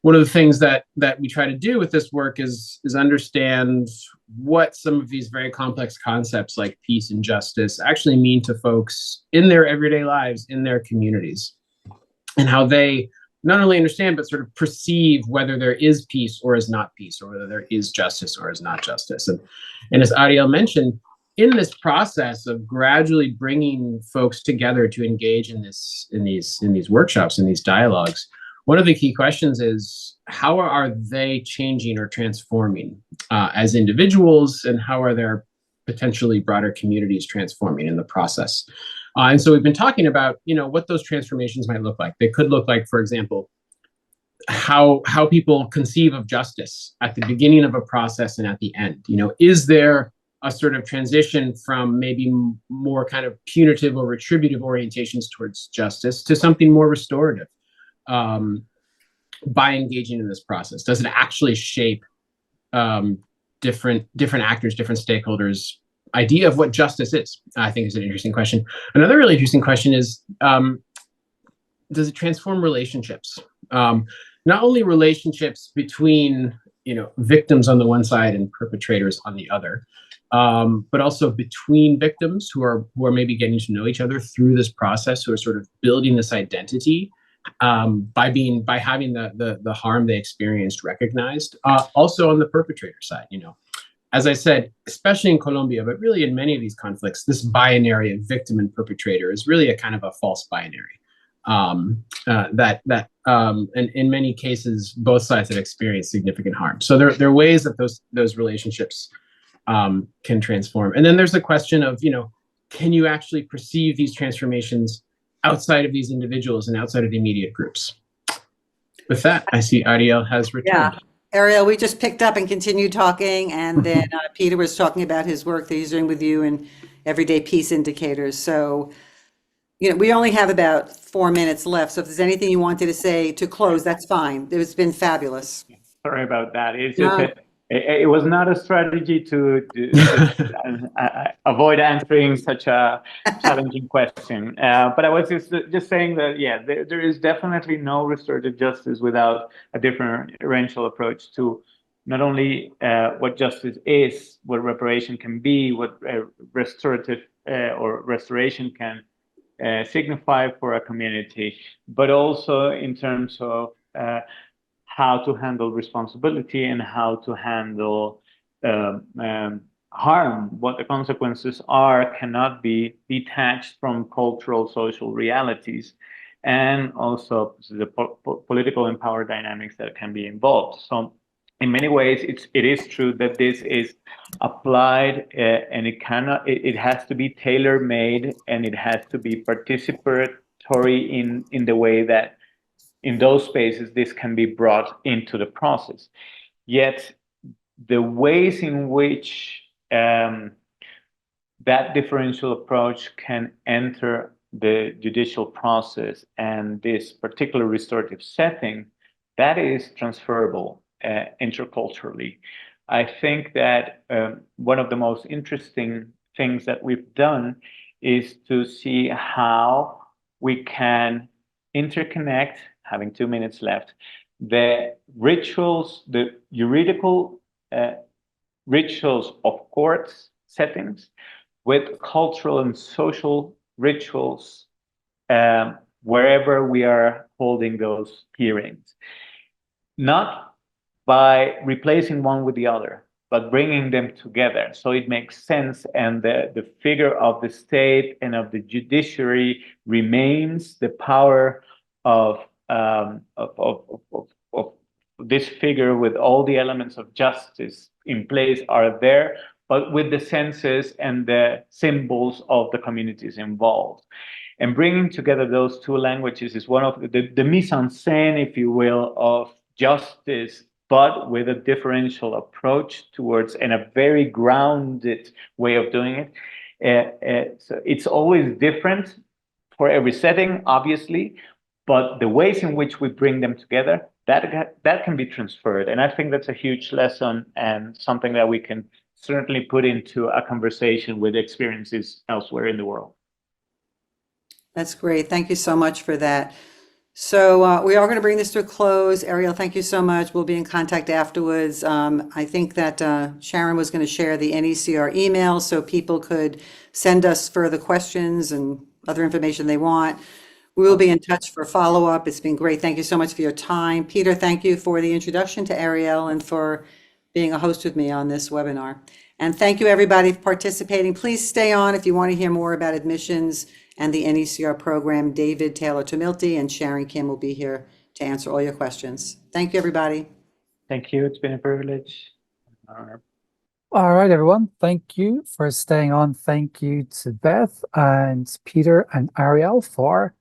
one of the things that we try to do with this work is understand what some of these very complex concepts like peace and justice actually mean to folks in their everyday lives, in their communities, and how they not only understand, but sort of perceive whether there is peace or is not peace, or whether there is justice or is not justice. And as Ariel mentioned, in this process of gradually bringing folks together to engage in these workshops, in these dialogues, one of the key questions is, how are they changing or transforming as individuals, and how are their potentially broader communities transforming in the process? And so we've been talking about, what those transformations might look like. They could look like, for example, how people conceive of justice at the beginning of a process and at the end. Is there a sort of transition from maybe more kind of punitive or retributive orientations towards justice to something more restorative by engaging in this process? Does it actually shape different actors, different stakeholders' idea of what justice is? I think is an interesting question. Another really interesting question is, does it transform relationships? Not only relationships between victims on the one side and perpetrators on the other, but also between victims who are maybe getting to know each other through this process, who are sort of building this identity by having the harm they experienced recognized. Also on the perpetrator side, as I said, especially in Colombia, but really in many of these conflicts, this binary of victim and perpetrator is really a kind of a false binary. And in many cases, both sides have experienced significant harm. So there are ways that those relationships can transform. And then there's the question of, can you actually perceive these transformations outside of these individuals and outside of the immediate groups? With that, I see Ariel has returned. Yeah. Ariel, we just picked up and continued talking, and then Peter was talking about his work that he's doing with you in Everyday Peace Indicators. So, we only have about 4 minutes left. So if there's anything you wanted to say to close, that's fine. It's been fabulous. Sorry about that. It's just that it was not a strategy to avoid answering such a challenging question. But I was just saying that, there is definitely no restorative justice without a differential approach to not only what justice is, what reparation can be, what restorative or restoration can signify for a community, but also in terms of how to handle responsibility and how to handle harm. What the consequences are cannot be detached from cultural, social realities, and also the political and power dynamics that can be involved. So in many ways, it is true that this is applied, and it has to be tailor-made, and it has to be participatory in the way that in those spaces this can be brought into the process. Yet the ways in which that differential approach can enter the judicial process and this particular restorative setting, that is transferable interculturally. I think that one of the most interesting things that we've done is to see how we can interconnect, having 2 minutes left, the rituals, the juridical rituals of court settings with cultural and social rituals wherever we are holding those hearings. Not by replacing one with the other, but bringing them together so it makes sense, and the figure of the state and of the judiciary remains. The power of this figure with all the elements of justice in place are there, but with the senses and the symbols of the communities involved. And bringing together those two languages is one of the mise en scène, if you will, of justice, but with a differential approach towards, and a very grounded way of doing it. So it's always different for every setting, obviously, but the ways in which we bring them together, that can be transferred. And I think that's a huge lesson and something that we can certainly put into a conversation with experiences elsewhere in the world. That's great. Thank you so much for that. So we are going to bring this to a close. Ariel, thank you so much. We'll be in contact afterwards. I think that Sharon was going to share the NECR email so people could send us further questions and other information they want. We will be in touch for follow-up. It's been great. Thank you so much for your time. Peter, thank you for the introduction to Ariel and for being a host with me on this webinar. And thank you, everybody, for participating. Please stay on if you want to hear more about admissions and the NECR program. David Taylor-Tumilty and Sharon Kim will be here to answer all your questions. Thank you, everybody. Thank you. It's been a privilege. All right, everyone. Thank you for staying on. Thank you to Beth and Peter and Ariel for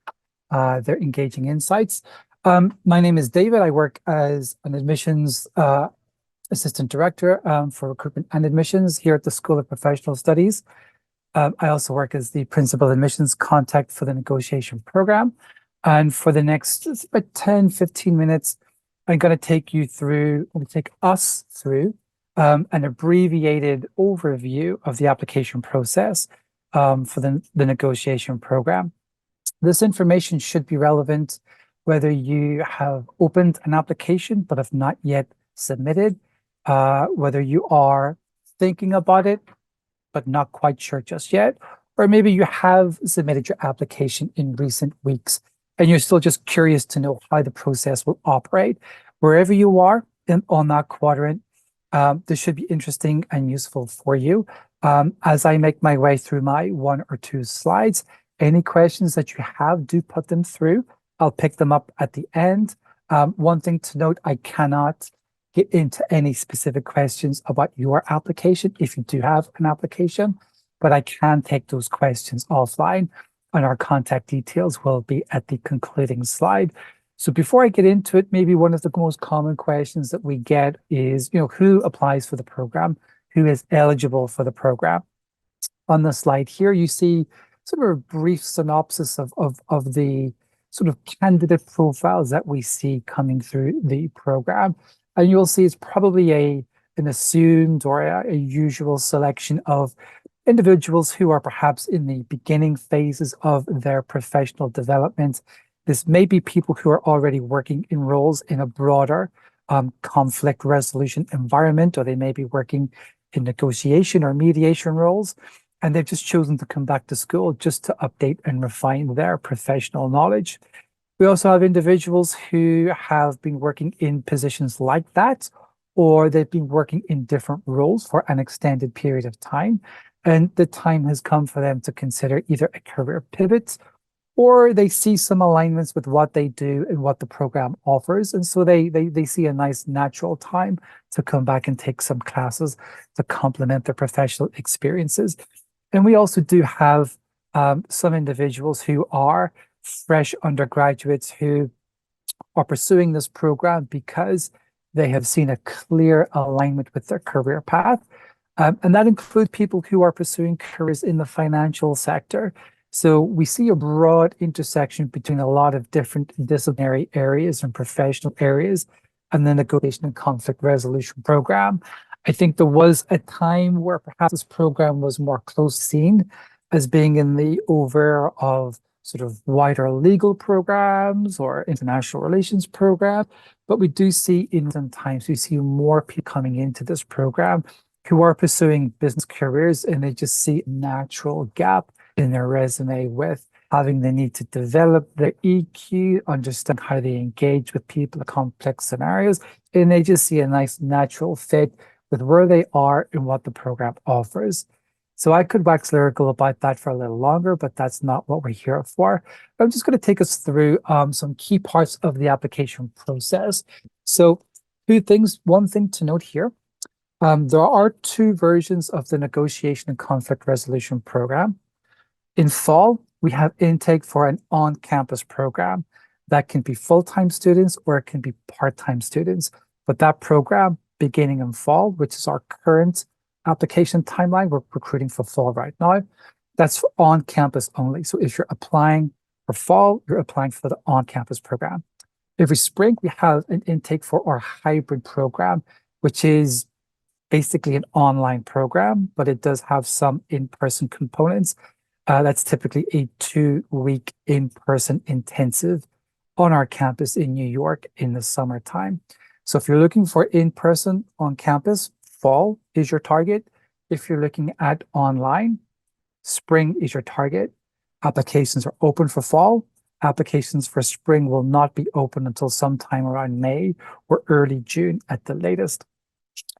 their engaging insights. My name is David. I work as an admissions assistant director for recruitment and admissions here at the School of Professional Studies. I also work as the principal admissions contact for the negotiation program. And for the next about 10, 15 minutes, I'm going to take us through an abbreviated overview of the application process for the negotiation program. This information should be relevant whether you have opened an application but have not yet submitted, whether you are thinking about it but not quite sure just yet, or maybe you have submitted your application in recent weeks and you're still just curious to know how the process will operate. Wherever you are on that quadrant, this should be interesting and useful for you. As I make my way through my 1 or 2 slides, any questions that you have, do put them through. I'll pick them up at the end. One thing to note, I cannot get into any specific questions about your application if you do have an application, but I can take those questions offline, and our contact details will be at the concluding slide. So before I get into it, maybe one of the most common questions that we get is, who applies for the program? Who is eligible for the program? On the slide here, you see sort of a brief synopsis of the sort of candidate profiles that we see coming through the program. And you'll see it's probably an assumed or a usual selection of individuals who are perhaps in the beginning phases of their professional development. This may be people who are already working in roles in a broader conflict resolution environment, or they may be working in negotiation or mediation roles, and they've just chosen to come back to school just to update and refine their professional knowledge. We also have individuals who have been working in positions like that, or they've been working in different roles for an extended period of time, and the time has come for them to consider either a career pivot, or they see some alignments with what they do and what the program offers, and so they see a nice natural time to come back and take some classes to complement their professional experiences. And we also do have some individuals who are fresh undergraduates who are pursuing this program because they have seen a clear alignment with their career path. And that includes people who are pursuing careers in the financial sector. So we see a broad intersection between a lot of different disciplinary areas and professional areas and the negotiation and conflict resolution program. I think there was a time where perhaps this program was more close seen as being in the over of sort of wider legal programs or international relations program. But we do see in recent times, we see more people coming into this program who are pursuing business careers, and they just see a natural gap in their resume with having the need to develop their EQ, understand how they engage with people in complex scenarios, and they just see a nice natural fit with where they are and what the program offers. So I could wax lyrical about that for a little longer, but that's not what we're here for. I'm just going to take us through some key parts of the application process. So two things. One thing to note here, there are two versions of the negotiation and conflict resolution program. In fall, we have intake for an on-campus program that can be full-time students or it can be part-time students. But that program beginning in fall, which is our current application timeline, we're recruiting for fall right now. That's on campus only. So if you're applying for fall, you're applying for the on-campus program. Every spring, we have an intake for our hybrid program, which is basically an online program, but it does have some in-person components. That's typically a 2-week in-person intensive on our campus in New York in the summertime. So if you're looking for in-person on campus, fall is your target. If you're looking at online, spring is your target. Applications are open for fall. Applications for spring will not be open until sometime around May or early June at the latest.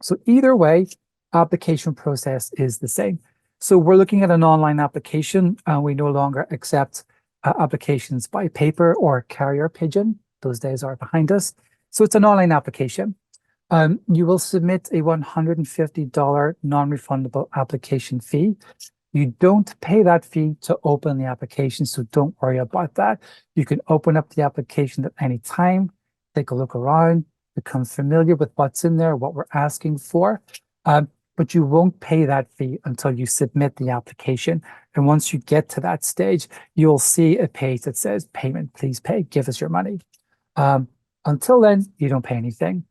So either way, application process is the same. So we're looking at an online application, and we no longer accept applications by paper or carrier pigeon. Those days are behind us. So it's an online application. You will submit a $150 non-refundable application fee. You don't pay that fee to open the application, so don't worry about that. You can open up the application at any time, take a look around, become familiar with what's in there, what we're asking for. But you won't pay that fee until you submit the application. And once you get to that stage, you'll see a page that says, payment, please pay, give us your money. Until then, you don't pay anything.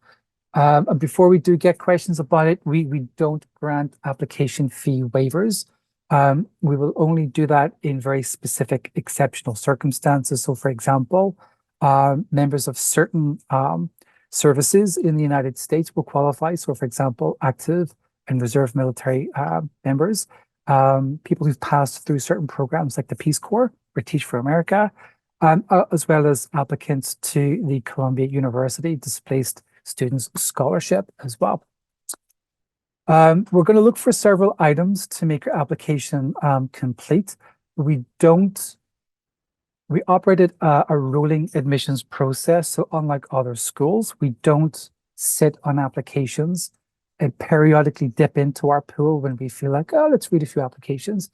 And before we do get questions about it, we don't grant application fee waivers. We will only do that in very specific exceptional circumstances. So for example, members of certain services in the United States will qualify. So for example, active and reserve military members, people who've passed through certain programs like the Peace Corps or Teach for America, as well as applicants to the Columbia University Displaced Students Scholarship as well. We're going to look for several items to make your application complete. We operated a rolling admissions process. So unlike other schools, we don't sit on applications and periodically dip into our pool when we feel like, oh, let's read a few applications.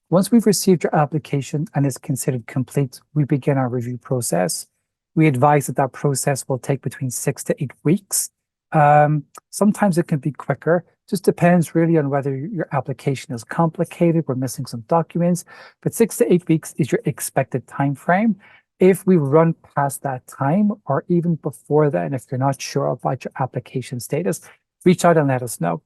Once we've received your application and it's considered complete, we begin our review process. We advise that process will take between 6 to 8 weeks. Sometimes it can be quicker. Just depends really on whether your application is complicated, we're missing some documents, but 6 to 8 weeks is your expected time frame. If we run past that time, or even before then, if you're not sure about your application status, reach out and let us know.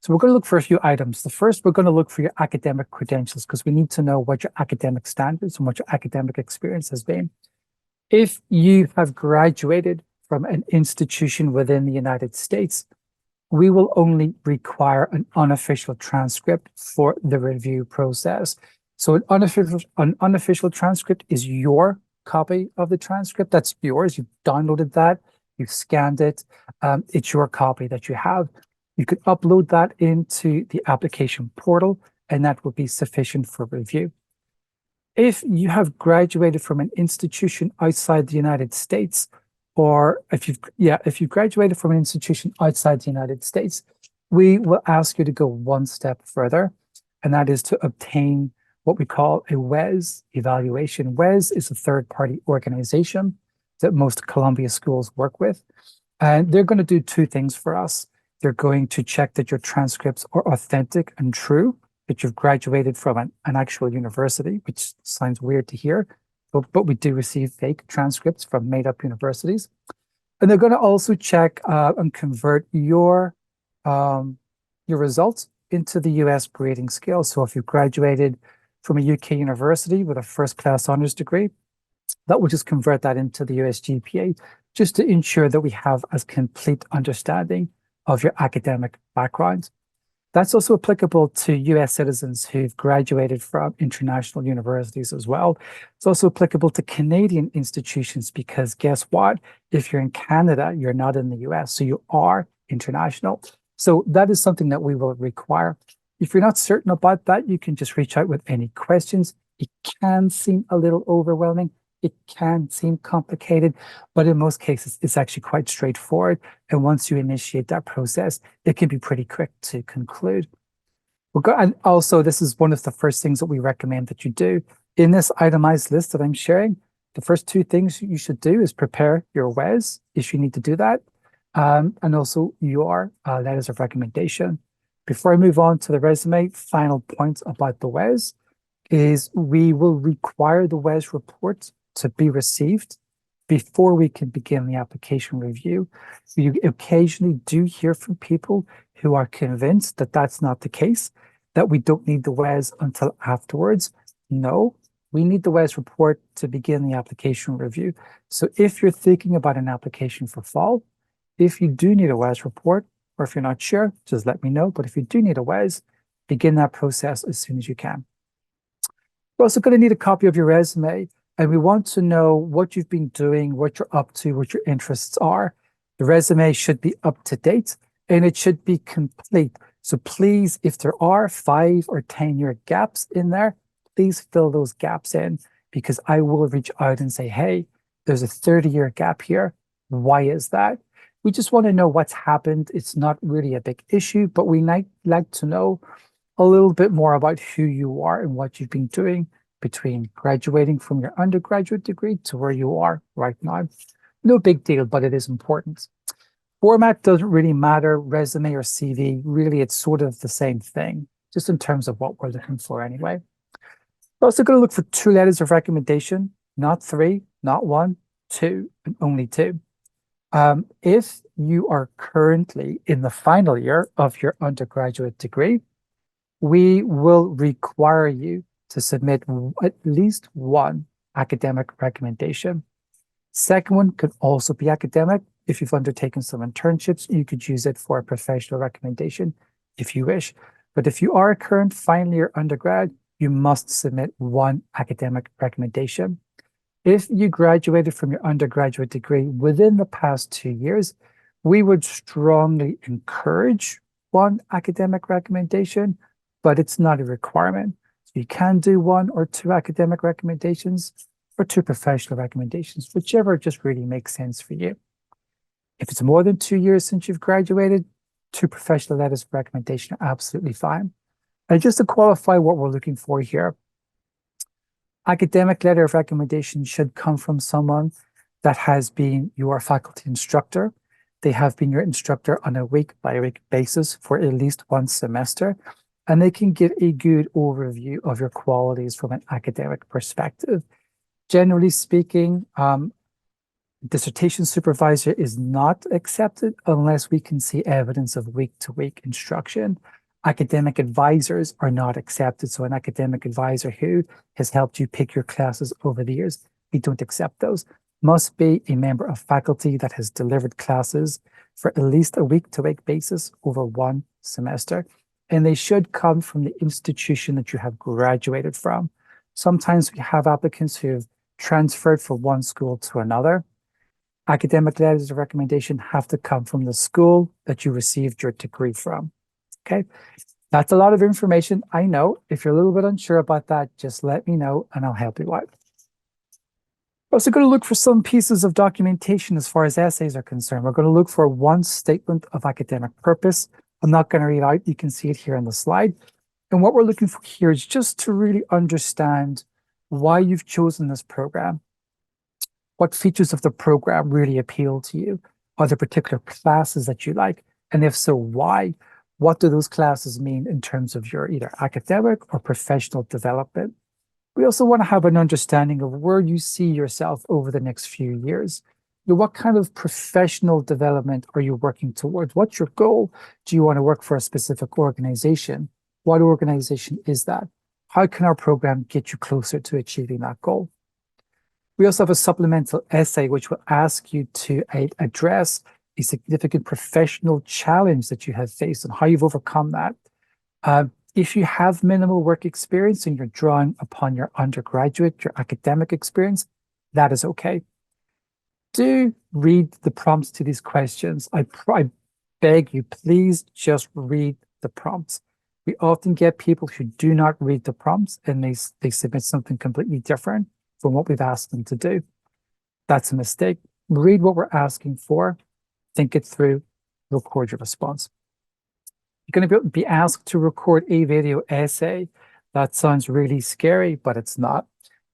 So we're going to look for a few items. The first, we're going to look for your academic credentials because we need to know what your academic standards and what your academic experience has been. If you have graduated from an institution within the United States, we will only require an unofficial transcript for the review process. So an unofficial transcript is your copy of the transcript. That's yours. You've downloaded that. You've scanned it. It's your copy that you have. You could upload that into the application portal, and that will be sufficient for review. If you have graduated from an institution outside the United States, or if you've graduated from an institution outside the United States, we will ask you to go one step further, and that is to obtain what we call a WES evaluation. WES is a third-party organization that most Columbia schools work with, and they're going to do two things for us. They're going to check that your transcripts are authentic and true, that you've graduated from an actual university, which sounds weird to hear, but we do receive fake transcripts from made-up universities. And they're going to also check and convert your results into the US grading scale. So if you graduated from a UK university with a first-class honors degree, that will just convert that into the US GPA, just to ensure that we have as complete understanding of your academic background. That's also applicable to US citizens who've graduated from international universities as well. It's also applicable to Canadian institutions because guess what? If you're in Canada, you're not in the US, so you are international. So that is something that we will require. If you're not certain about that, you can just reach out with any questions. It can seem a little overwhelming. It can seem complicated, but in most cases, it's actually quite straightforward. And once you initiate that process, it can be pretty quick to conclude. And also, this is one of the first things that we recommend that you do. In this itemized list that I'm sharing, the first two things you should do is prepare your WES, if you need to do that, and also your letters of recommendation. Before I move on to the resume, final points about the WES is we will require the WES report to be received before we can begin the application review. You occasionally do hear from people who are convinced that that's not the case, that we don't need the WES until afterwards. No, we need the WES report to begin the application review. So if you're thinking about an application for fall, if you do need a WES report, or if you're not sure, just let me know. But if you do need a WES, begin that process as soon as you can. You're also going to need a copy of your resume, and we want to know what you've been doing, what you're up to, what your interests are. The resume should be up to date and it should be complete. So please, if there are 5 or 10-year gaps in there, please fill those gaps in, because I will reach out and say, hey, there's a 30-year gap here. Why is that? We just want to know what's happened. It's not really a big issue, but we might like to know a little bit more about who you are and what you've been doing between graduating from your undergraduate degree to where you are right now. No big deal, but it is important. Format doesn't really matter, resume or CV, really it's sort of the same thing, just in terms of what we're looking for anyway. We're also going to look for 2 letters of recommendation, not 3, not 1, 2, and only 2. If you are currently in the final year of your undergraduate degree, we will require you to submit at least 1 academic recommendation. Second one could also be academic. If you've undertaken some internships, you could use it for a professional recommendation if you wish. But if you are a current final year undergrad, you must submit 1 academic recommendation. If you graduated from your undergraduate degree within the past 2 years, we would strongly encourage 1 academic recommendation, but it's not a requirement. So you can do 1 or 2 academic recommendations or 2 professional recommendations, whichever just really makes sense for you. If it's more than 2 years since you've graduated, 2 professional letters of recommendation are absolutely fine. And just to qualify what we're looking for here, academic letter of recommendation should come from someone that has been your faculty instructor. They have been your instructor on a week-by-week basis for at least 1 semester, and they can give a good overview of your qualities from an academic perspective. Generally speaking, dissertation supervisor is not accepted unless we can see evidence of week-to-week instruction. Academic advisors are not accepted. So an academic advisor who has helped you pick your classes over the years, we don't accept those. Must be a member of faculty that has delivered classes for at least a week-to-week basis over 1 semester. And they should come from the institution that you have graduated from. Sometimes we have applicants who have transferred from 1 school to another. Academic letters of recommendation have to come from the school that you received your degree from. Okay, that's a lot of information. I know. If you're a little bit unsure about that, just let me know and I'll help you out. We're also going to look for some pieces of documentation as far as essays are concerned. We're going to look for 1 statement of academic purpose. I'm not going to read out. You can see it here on the slide. And what we're looking for here is just to really understand why you've chosen this program. What features of the program really appeal to you? Are there particular classes that you like? And if so, why? What do those classes mean in terms of your either academic or professional development? We also want to have an understanding of where you see yourself over the next few years. What kind of professional development are you working towards? What's your goal? Do you want to work for a specific organization? What organization is that? How can our program get you closer to achieving that goal? We also have a supplemental essay which will ask you to address a significant professional challenge that you have faced and how you've overcome that. If you have minimal work experience and you're drawing upon your undergraduate, your academic experience, that is okay. Do read the prompts to these questions. I beg you, please just read the prompts. We often get people who do not read the prompts and they submit something completely different from what we've asked them to do. That's a mistake. Read what we're asking for, think it through, record your response. You're going to be asked to record a video essay. That sounds really scary, but it's not.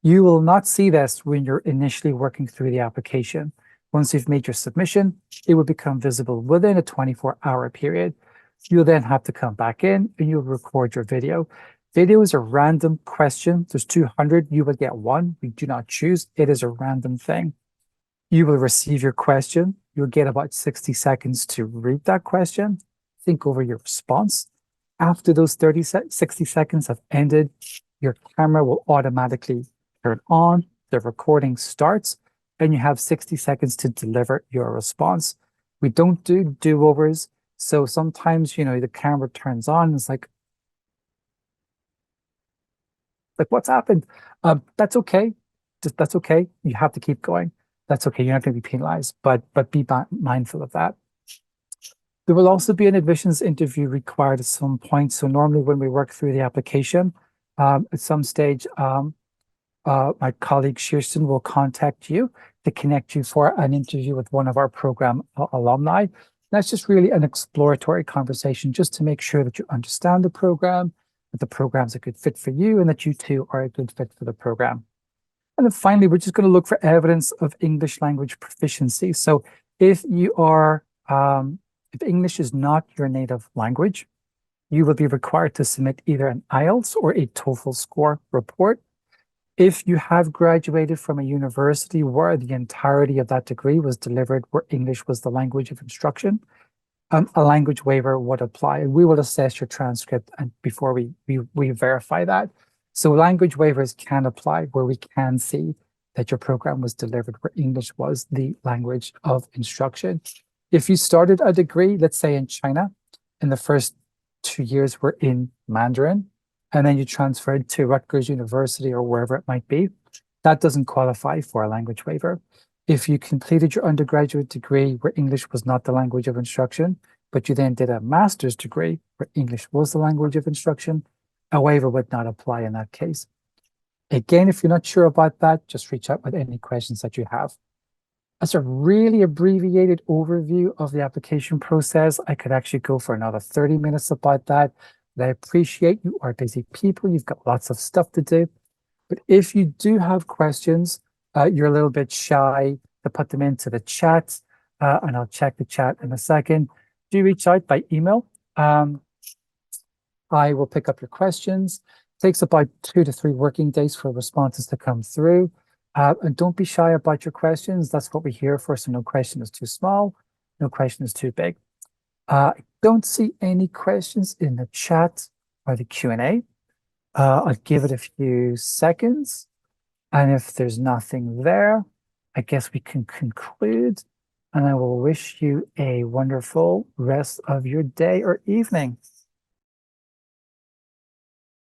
You will not see this when you're initially working through the application. Once you've made your submission, it will become visible within a 24-hour period. You'll then have to come back in and you'll record your video. Video is a random question. There's 200, you will get one. We do not choose. It is a random thing. You will receive your question. You'll get about 60 seconds to read that question, think over your response. After those 60 seconds have ended, your camera will automatically turn on, the recording starts, and you have 60 seconds to deliver your response. We don't do do-overs, so sometimes, the camera turns on, and it's like, what's happened? That's okay. That's okay. You have to keep going. That's okay. You're not going to be penalized, but be mindful of that. There will also be an admissions interview required at some point. So normally when we work through the application, at some stage, my colleague Kirsten will contact you to connect you for an interview with one of our program alumni. That's just really an exploratory conversation just to make sure that you understand the program, that the program's a good fit for you, and that you too are a good fit for the program. And then finally, we're just going to look for evidence of English language proficiency. So if you are, if English is not your native language, you will be required to submit either an IELTS or a TOEFL score report. If you have graduated from a university where the entirety of that degree was delivered where English was the language of instruction, a language waiver would apply. And we will assess your transcript and before we verify that. So language waivers can apply where we can see that your program was delivered where English was the language of instruction. If you started a degree, let's say in China, in the first 2 years were in Mandarin, and then you transferred to Rutgers University or wherever it might be, that doesn't qualify for a language waiver. If you completed your undergraduate degree where English was not the language of instruction, but you then did a master's degree where English was the language of instruction, a waiver would not apply in that case. Again, if you're not sure about that, just reach out with any questions that you have. That's a really abbreviated overview of the application process. I could actually go for another 30 minutes about that. But I appreciate you are busy people. You've got lots of stuff to do. But if you do have questions, you're a little bit shy to put them into the chat, and I'll check the chat in a second. Do reach out by email. I will pick up your questions. It takes about 2 to 3 working days for responses to come through. And don't be shy about your questions. That's what we're here for. So no question is too small. No question is too big. I don't see any questions in the chat or the Q&A. I'll give it a few seconds. And if there's nothing there, I guess we can conclude. And I will wish you a wonderful rest of your day or evening.